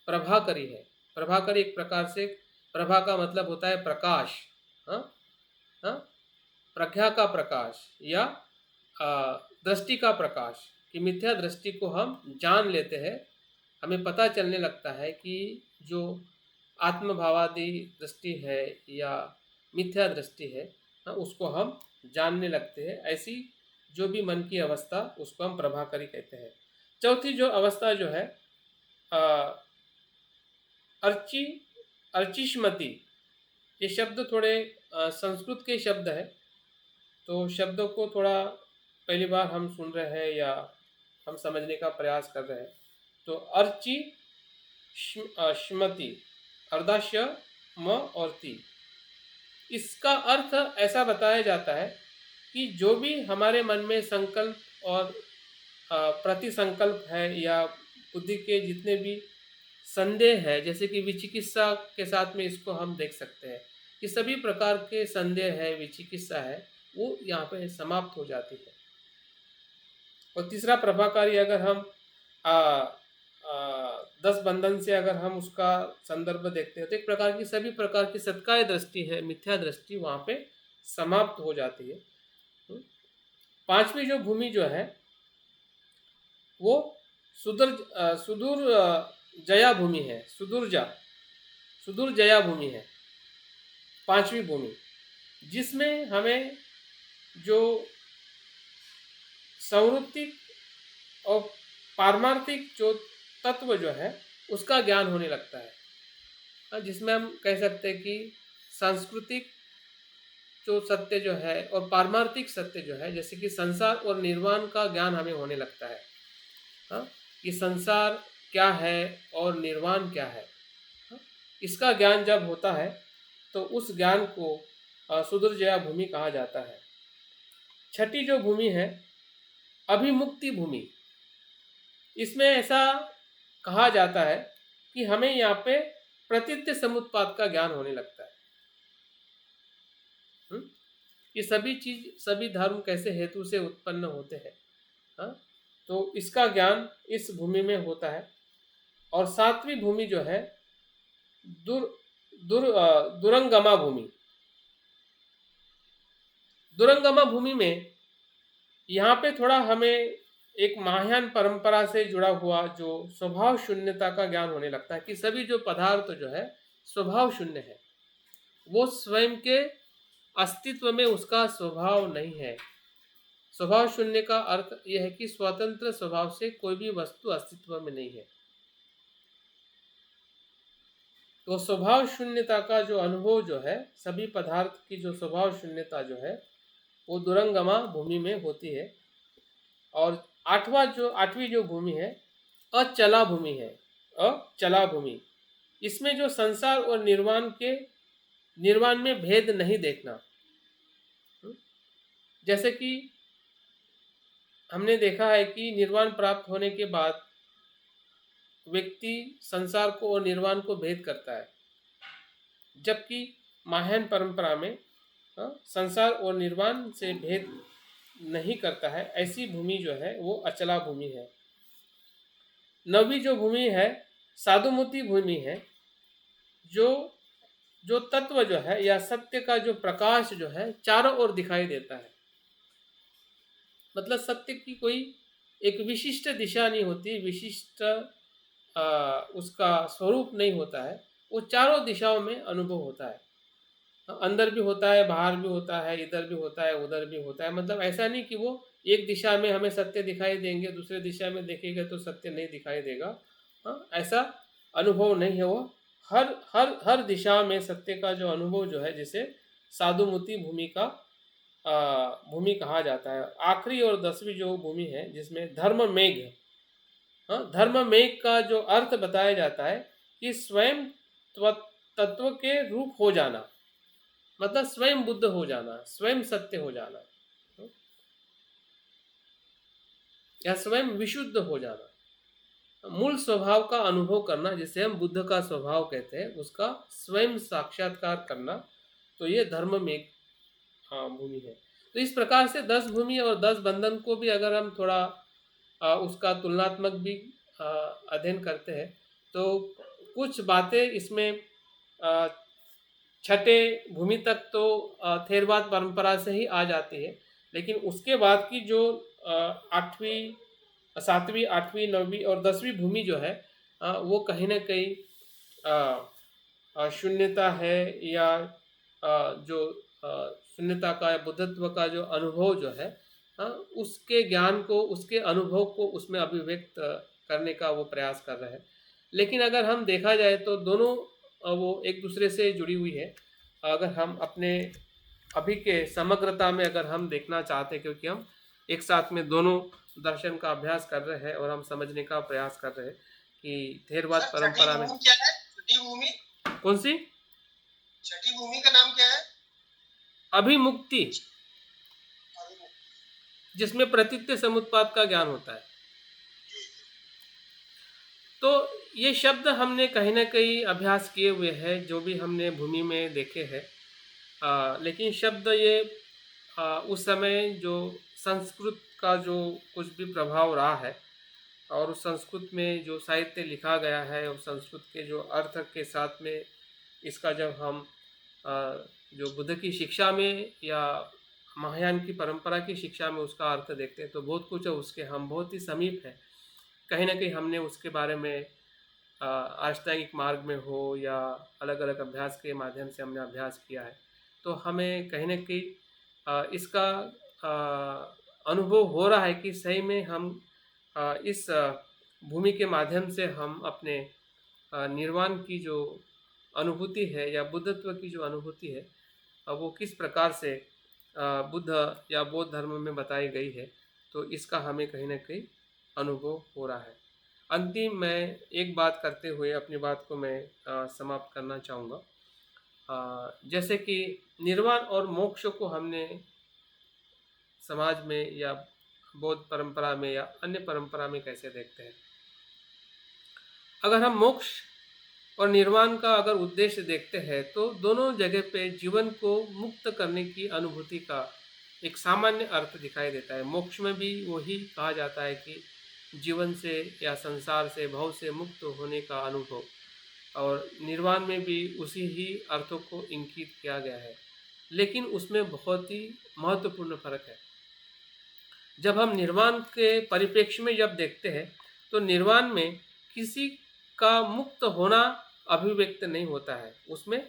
प्रभाकरी है। प्रभाकरी एक प्रकार से, प्रभा का मतलब होता है प्रकाश, प्रज्ञा का प्रकाश या दृष्टि का प्रकाश, कि मिथ्या दृष्टि को हम जान लेते हैं। हमें पता चलने लगता है कि जो आत्मभावादी दृष्टि है या मिथ्या दृष्टि है, उसको हम जानने लगते हैं। ऐसी जो भी मन की अवस्था उसको हम प्रभाकरी कहते हैं। चौथी जो अवस्था जो है अर्ची अर्चिष्मति, ये शब्द थोड़े संस्कृत के शब्द है, तो शब्दों को थोड़ा पहली बार हम सुन रहे हैं या हम समझने का प्रयास कर रहे हैं। तो अर्चि श्मति, अर्धाश्य म और ती, इसका अर्थ ऐसा बताया जाता है कि जो भी हमारे मन में संकल्प और प्रतिसंकल्प है या बुद्धि के जितने भी संदेह है, जैसे कि विचिकित्सा के साथ में इसको हम देख सकते हैं कि सभी प्रकार के संदेह है, विचिकित्सा है, वो यहाँ पे समाप्त हो जाती है। और तीसरा प्रभाकारी, अगर हम 10 बंधन से अगर हम उसका संदर्भ देखते हैं तो एक प्रकार की सभी प्रकार की सत्काय दृष्टि है, मिथ्या दृष्टि वहाँ पे समाप्त हो जाती है। पांचवी जो भूमि जो है वो सुदूर जया भूमि है, सुदूर जया भूमि है पांचवी भूमि, जिसमें हमें जो संवृत्तिक और पारमार्थिक जो तत्व जो है उसका ज्ञान होने लगता है, जिसमें हम कह सकते हैं कि सांस्कृतिक जो सत्य जो है और पारमार्थिक सत्य जो है, जैसे कि संसार और निर्वाण का ज्ञान हमें होने लगता है। कि संसार क्या है और निर्वाण क्या है, इसका ज्ञान जब होता है तो उस ज्ञान को सुदूरजया भूमि कहा जाता है। छठी जो भूमि है अभिमुक्ति भूमि, इसमें ऐसा कहा जाता है कि हमें यहाँ पे प्रतीत्य समुत्पाद का ज्ञान होने लगता है। ये सभी चीज, सभी धर्म कैसे हेतु से उत्पन्न होते हैं, तो इसका ज्ञान इस भूमि में होता है। और सातवीं भूमि जो है दुरंगमा भूमि, दुरंगमा भूमि में यहाँ पे थोड़ा हमें एक महायान परंपरा से जुड़ा हुआ जो स्वभाव शून्यता का ज्ञान होने लगता है कि सभी जो पदार्थ जो है स्वभाव शून्य है, वो स्वयं के अस्तित्व में उसका स्वभाव नहीं है। स्वभाव शून्य का अर्थ यह है कि स्वतंत्र स्वभाव से कोई भी वस्तु अस्तित्व में नहीं है। तो स्वभाव शून्यता का जो अनुभव जो है, सभी पदार्थ की जो स्वभाव शून्यता जो है वो दुरंगमा भूमि में होती है। और आठवीं जो भूमि है अचला भूमि है, अचला भूमि, इसमें जो संसार और निर्वाण में भेद नहीं देखना। जैसे कि हमने देखा है कि निर्वाण प्राप्त होने के बाद व्यक्ति संसार को और निर्वाण को भेद करता है, जबकि महायान परंपरा में संसार और निर्वाण से भेद नहीं करता है। ऐसी भूमि जो है वो अचला भूमि है। नौवीं जो भूमि है साधुमती भूमि है, जो तत्व जो है या सत्य का जो प्रकाश जो है चारों ओर दिखाई देता है। मतलब सत्य की कोई एक विशिष्ट दिशा नहीं होती, विशिष्ट उसका स्वरूप नहीं होता है, वो चारों दिशाओं में अनुभव होता है। अंदर भी होता है, बाहर भी होता है, इधर भी होता है, उधर भी होता है। मतलब ऐसा नहीं कि वो एक दिशा में हमें सत्य दिखाई देंगे, दूसरे दिशा में देखेंगे तो सत्य नहीं दिखाई देगा, ऐसा अनुभव नहीं है। वो हर दिशा में सत्य का जो अनुभव जो है, जिसे साधुमती भूमि कहा जाता है। आखिरी और 10वीं जो भूमि है जिसमें धर्म मेघ का जो अर्थ बताया जाता है कि स्वयं तत्व के रूप हो जाना, मतलब स्वयं बुद्ध हो जाना, स्वयं सत्य हो जाना, या स्वयं विशुद्ध हो जाना, मूल स्वभाव का अनुभव करना, जिसे हम बुद्ध का स्वभाव कहते हैं, उसका स्वयं साक्षात्कार करना, तो ये धर्म में भूमि है। तो इस प्रकार से 10 भूमि और 10 बंधन को भी अगर हम थोड़ा उसका तुलनात्मक भी अध्ययन करते हैं तो कुछ बातें इसमें छठे भूमि तक तो थेरवाद परंपरा से ही आ जाती है, लेकिन उसके बाद की जो 8वीं 7वीं 8वीं 9वीं और 10वीं भूमि जो है वो कहीं ना कहीं शून्यता है, या जो शून्यता का बुद्धत्व का जो अनुभव जो है उसके ज्ञान को, उसके अनुभव को उसमें अभिव्यक्त करने का वो प्रयास कर रहे हैं। लेकिन अगर हम देखा जाए तो दोनों वो एक दूसरे से जुड़ी हुई है। अगर हम अपने अभी के समग्रता में अगर हम देखना चाहते हैं, क्योंकि हम एक साथ में दोनों दर्शन का अभ्यास कर रहे हैं और हम समझने का प्रयास कर रहे हैं कि थेरवाद सर छठी परंपरा में भूमि क्या है? छठी भूमि, कौन सी छठी भूमि का नाम क्या है? अभिमुक्ति, अभी जिसमें प्रतीत्य समुत्पाद का ज्ञान होता है। तो ये शब्द हमने कहीं ना कहीं अभ्यास किए हुए हैं, जो भी हमने भूमि में देखे हैं। लेकिन शब्द ये उस समय जो संस्कृत का जो कुछ भी प्रभाव रहा है और उस संस्कृत में जो साहित्य लिखा गया है, उस संस्कृत के जो अर्थ के साथ में इसका जब हम जो बुद्ध की शिक्षा में या महायान की परंपरा की शिक्षा में उसका अर्थ देखते हैं, तो बहुत कुछ है उसके हम बहुत ही समीप है। कहीं ना कहीं हमने उसके बारे में अष्टांगिक मार्ग में हो या अलग अलग अभ्यास के माध्यम से हमने अभ्यास किया है, तो हमें कहीं ना कहीं इसका अनुभव हो रहा है कि सही में हम इस भूमि के माध्यम से हम अपने निर्वाण की जो अनुभूति है या बुद्धत्व की जो अनुभूति है, वो किस प्रकार से बुद्ध या बौद्ध धर्म में बताई गई है, तो इसका हमें कहीं ना कहीं अनुभव हो रहा है। अंतिम मैं एक बात करते हुए अपनी बात को मैं समाप्त करना चाहूँगा। जैसे कि निर्वाण और मोक्ष को हमने समाज में या बौद्ध परंपरा में या अन्य परंपरा में कैसे देखते हैं। अगर हम मोक्ष और निर्वाण का अगर उद्देश्य देखते हैं, तो दोनों जगह पे जीवन को मुक्त करने की अनुभूति का एक सामान्य अर्थ दिखाई देता है। मोक्ष में भी वही कहा जाता है कि जीवन से या संसार से भव से मुक्त होने का अनुभव, और निर्वाण में भी उसी ही अर्थों को इंगित किया गया है, लेकिन उसमें बहुत ही महत्वपूर्ण फर्क है। जब हम निर्वाण के परिप्रेक्ष्य में जब देखते हैं, तो निर्वाण में किसी का मुक्त होना अभिव्यक्त नहीं होता है, उसमें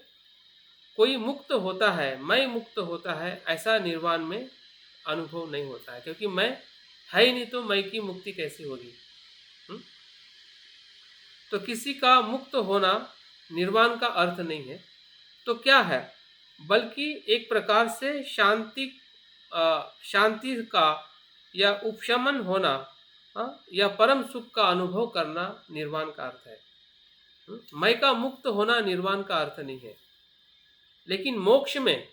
कोई मुक्त होता है, मैं मुक्त होता है, ऐसा निर्वाण में अनुभव नहीं होता है, क्योंकि मैं है ही नहीं, तो मैं की मुक्ति कैसी होगी। तो किसी का मुक्त होना निर्वाण का अर्थ नहीं है। तो क्या है, बल्कि एक प्रकार से शांति का या उपशमन होना, या परम सुख का अनुभव करना निर्वाण का अर्थ है। मैं का मुक्त होना निर्वाण का अर्थ नहीं है। लेकिन मोक्ष में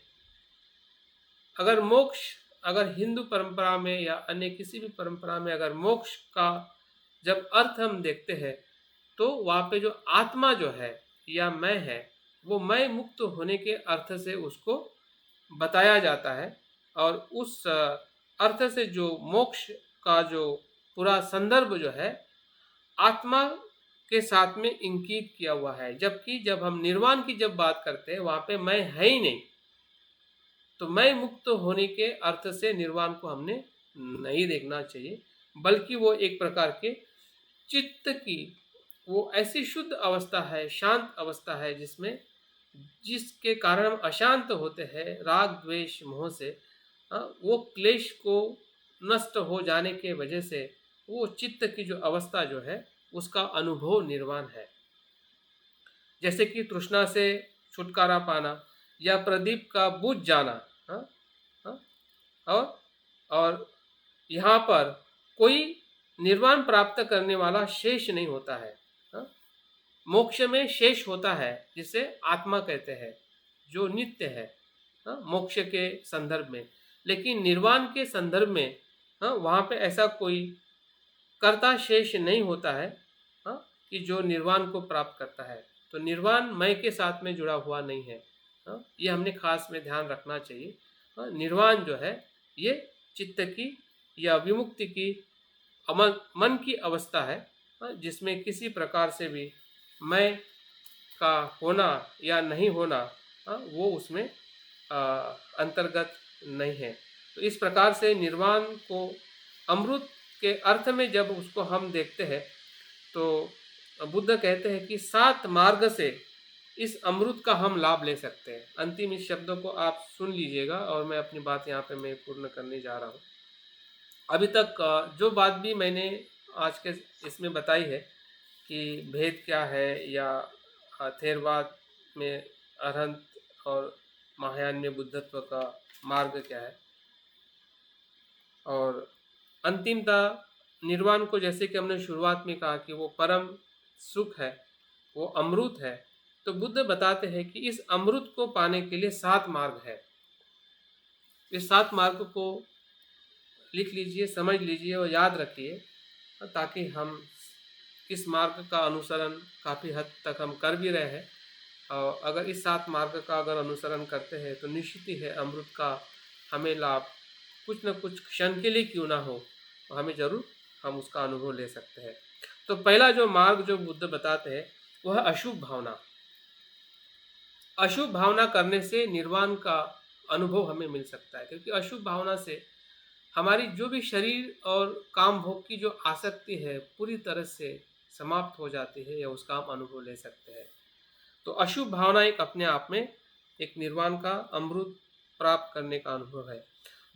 अगर हिंदू परंपरा में या अन्य किसी भी परंपरा में अगर मोक्ष का जब अर्थ हम देखते हैं, तो वहाँ पे जो आत्मा जो है या मैं है, वो मैं मुक्त होने के अर्थ से उसको बताया जाता है। और उस अर्थ से जो मोक्ष का जो पूरा संदर्भ जो है आत्मा के साथ में इंकित किया हुआ है। जबकि जब हम निर्वाण की जब बात करते हैं, वहाँ पे मैं है ही नहीं, तो मैं मुक्त होने के अर्थ से निर्वाण को हमने नहीं देखना चाहिए, बल्कि वो एक प्रकार के चित्त की वो ऐसी शुद्ध अवस्था है, शांत अवस्था है, जिसके कारण हम अशांत होते हैं राग द्वेष मोह से। वो क्लेश को नष्ट हो जाने के वजह से वो चित्त की जो अवस्था जो है उसका अनुभव निर्वाण है। जैसे कि तृष्णा से छुटकारा पाना या प्रदीप का बुझ जाना। हाँ हाँ और यहाँ पर कोई निर्वाण प्राप्त करने वाला शेष नहीं होता है। मोक्ष में शेष होता है, जिसे आत्मा कहते हैं, जो नित्य है मोक्ष के संदर्भ में। लेकिन निर्वाण के संदर्भ में वहाँ पे ऐसा कोई कर्ता शेष नहीं होता है कि जो निर्वाण को प्राप्त करता है। तो निर्वाण मैं के साथ में जुड़ा हुआ नहीं है। ये हमने खास में ध्यान रखना चाहिए। निर्वाण जो है ये चित्त की या विमुक्ति की मन की अवस्था है, जिसमें किसी प्रकार से भी मैं का होना या नहीं होना वो उसमें अंतर्गत नहीं है। तो इस प्रकार से निर्वाण को अमृत के अर्थ में जब उसको हम देखते हैं, तो बुद्ध कहते हैं कि 7 मार्ग से इस अमृत का हम लाभ ले सकते हैं। अंतिम इस शब्दों को आप सुन लीजिएगा और मैं अपनी बात यहाँ पे मैं पूर्ण करने जा रहा हूँ। अभी तक जो बात भी मैंने आज के इसमें बताई है कि भेद क्या है या थेरवाद में अरहंत और महायान में बुद्धत्व का मार्ग क्या है, और अंतिमतः निर्वाण को जैसे कि हमने शुरुआत में कहा कि वो परम सुख है, वो अमृत है। तो बुद्ध बताते हैं कि इस अमृत को पाने के लिए 7 मार्ग है। इस 7 मार्ग को लिख लीजिए, समझ लीजिए और याद रखिए, ताकि हम इस मार्ग का अनुसरण काफ़ी हद तक हम कर भी रहे हैं। और अगर इस 7 मार्ग का अगर अनुसरण करते हैं तो निश्चित ही है अमृत का हमें लाभ कुछ न कुछ क्षण के लिए क्यों ना हो, तो हमें ज़रूर हम उसका अनुभव ले सकते हैं। तो पहला जो मार्ग जो बुद्ध बताते हैं वह है अशुभ भावना। अशुभ भावना करने से निर्वाण का अनुभव हमें मिल सकता है, क्योंकि अशुभ भावना से हमारी जो भी शरीर और काम भोग की जो आसक्ति है पूरी तरह से समाप्त हो जाती है, या उसका हम अनुभव ले सकते हैं। तो अशुभ भावना एक अपने आप में एक निर्वाण का अमृत प्राप्त करने का अनुभव है।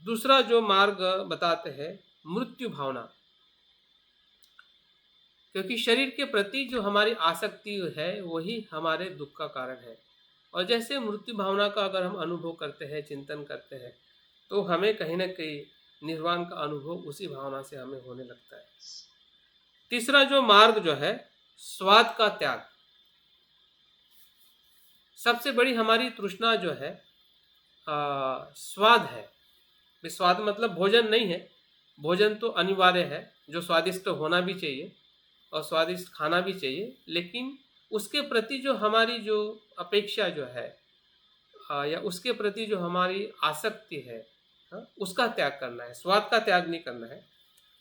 दूसरा जो मार्ग बताते हैं मृत्यु भावना, क्योंकि शरीर के प्रति जो हमारी आसक्ति है वही हमारे दुख का कारण है। और जैसे मृत्यु भावना का अगर हम अनुभव करते हैं, चिंतन करते हैं, तो हमें कहीं ना कहीं निर्वाण का अनुभव उसी भावना से हमें होने लगता है। तीसरा जो मार्ग जो है स्वाद का त्याग। सबसे बड़ी हमारी तृष्णा जो है स्वाद है। स्वाद मतलब भोजन नहीं है, भोजन तो अनिवार्य है, जो स्वादिष्ट होना भी चाहिए और स्वादिष्ट खाना भी चाहिए, लेकिन उसके प्रति जो हमारी जो अपेक्षा जो है या उसके प्रति जो हमारी आसक्ति है, उसका त्याग करना है। स्वाद का त्याग नहीं करना है,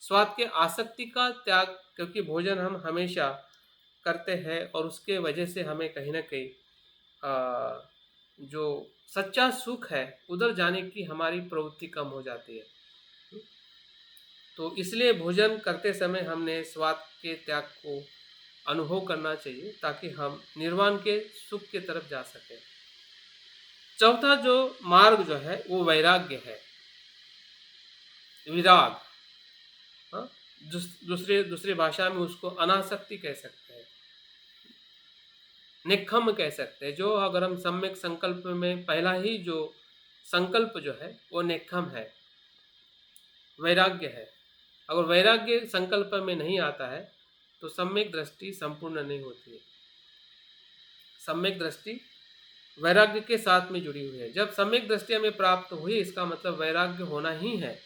स्वाद के आसक्ति का त्याग, क्योंकि भोजन हम हमेशा करते हैं और उसके वजह से हमें कहीं ना कहीं जो सच्चा सुख है उधर जाने की हमारी प्रवृत्ति कम हो जाती है। तो इसलिए भोजन करते समय हमने स्वाद के त्याग को अनुभव करना चाहिए, ताकि हम निर्वाण के सुख की तरफ जा सकें। चौथा जो मार्ग जो है वो वैराग्य है, विराग। दूसरे भाषा में उसको अनासक्ति कह सकते हैं, निखम कह सकते हैं। जो अगर हम सम्यक संकल्प में पहला ही जो संकल्प जो है वो निखम है, वैराग्य है। अगर वैराग्य संकल्प में नहीं आता है तो सम्यक दृष्टि संपूर्ण नहीं होती है। सम्यक दृष्टि वैराग्य के साथ में जुड़ी हुई है। जब सम्यक दृष्टि हमें प्राप्त हुई, इसका मतलब वैराग्य होना ही है।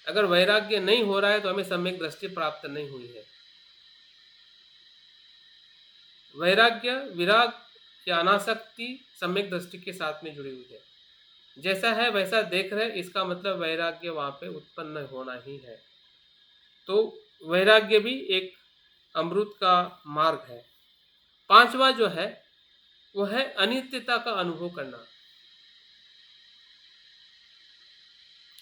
अगर वैराग्य नहीं हो रहा है तो हमें सम्यक दृष्टि प्राप्त नहीं हुई है। वैराग्य, विराग या अनासक्ति सम्यक दृष्टि के साथ में जुड़ी हुई है। जैसा है वैसा देख रहे, इसका मतलब वैराग्य वहां पे उत्पन्न होना ही है। तो वैराग्य भी एक अमृत का मार्ग है। पांचवा जो है वो है अनित्यता का अनुभव करना।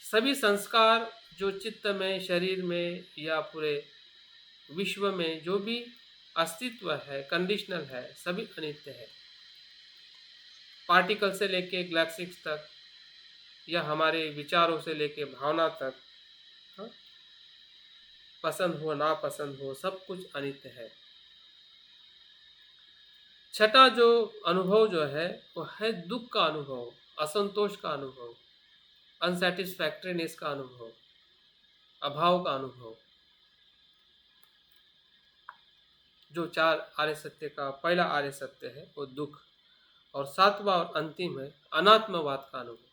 सभी संस्कार जो चित्त में, शरीर में या पूरे विश्व में जो भी अस्तित्व है, कंडीशनल है, सभी अनित्य है। पार्टिकल से लेके गैलेक्सिक्स तक या हमारे विचारों से लेके भावना तक, पसंद हो ना पसंद हो, सब कुछ अनित्य है। छठा जो अनुभव जो है वो है दुख का अनुभव, असंतोष का अनुभव, अनसेटिस्फैक्टरीनेस का अनुभव, अभाव का अनुभव। जो 4 आर्य सत्य का पहला आर्य सत्य है वो दुख, और 7वां और अंतिम है अनात्मवाद का अनुभव।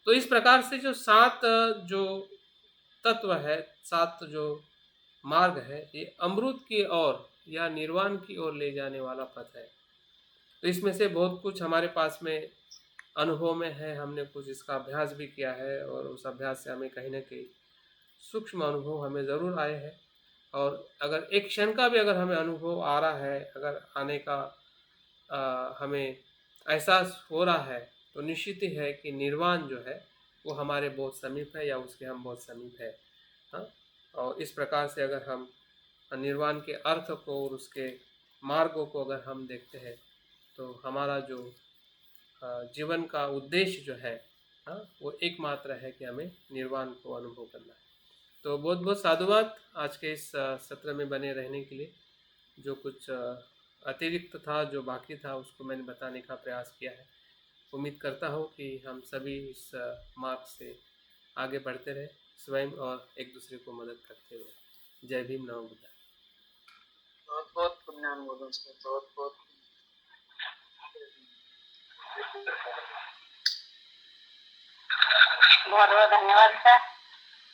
तो इस प्रकार से जो 7 जो तत्व है, 7 जो मार्ग है, ये अमृत की ओर या निर्वाण की ओर ले जाने वाला पथ है। तो इसमें से बहुत कुछ हमारे पास में अनुभव में है, हमने कुछ इसका अभ्यास भी किया है, और उस अभ्यास से हमें कहीं ना कहीं सूक्ष्म अनुभव हमें ज़रूर आए हैं। और अगर एक क्षण का भी अगर हमें अनुभव आ रहा है, अगर आने का हमें एहसास हो रहा है, तो निश्चित ही है कि निर्वाण जो है वो हमारे बहुत समीप है, या उसके हम बहुत समीप है। हाँ, और इस प्रकार से अगर हम निर्वाण के अर्थ को और उसके मार्गों को अगर हम देखते हैं, तो हमारा जो जीवन का उद्देश्य जो है, वो एकमात्र है कि हमें निर्वाण को अनुभव करना है। तो बहुत बहुत साधुवाद आज के इस सत्र में बने रहने के लिए। जो कुछ अतिरिक्त था, जो बाकी था, उसको मैंने बताने का प्रयास किया है। उम्मीद करता हूँ कि हम सभी इस मार्ग से आगे बढ़ते रहे, स्वयं और एक दूसरे को मदद करते हुए। जय भीम, नमो बुद्धाय। बहुत बहुत पुण्यानुमोदन सर, बहुत बहुत बहुत बहुत धन्यवाद सर।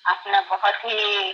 आपने बहुत ही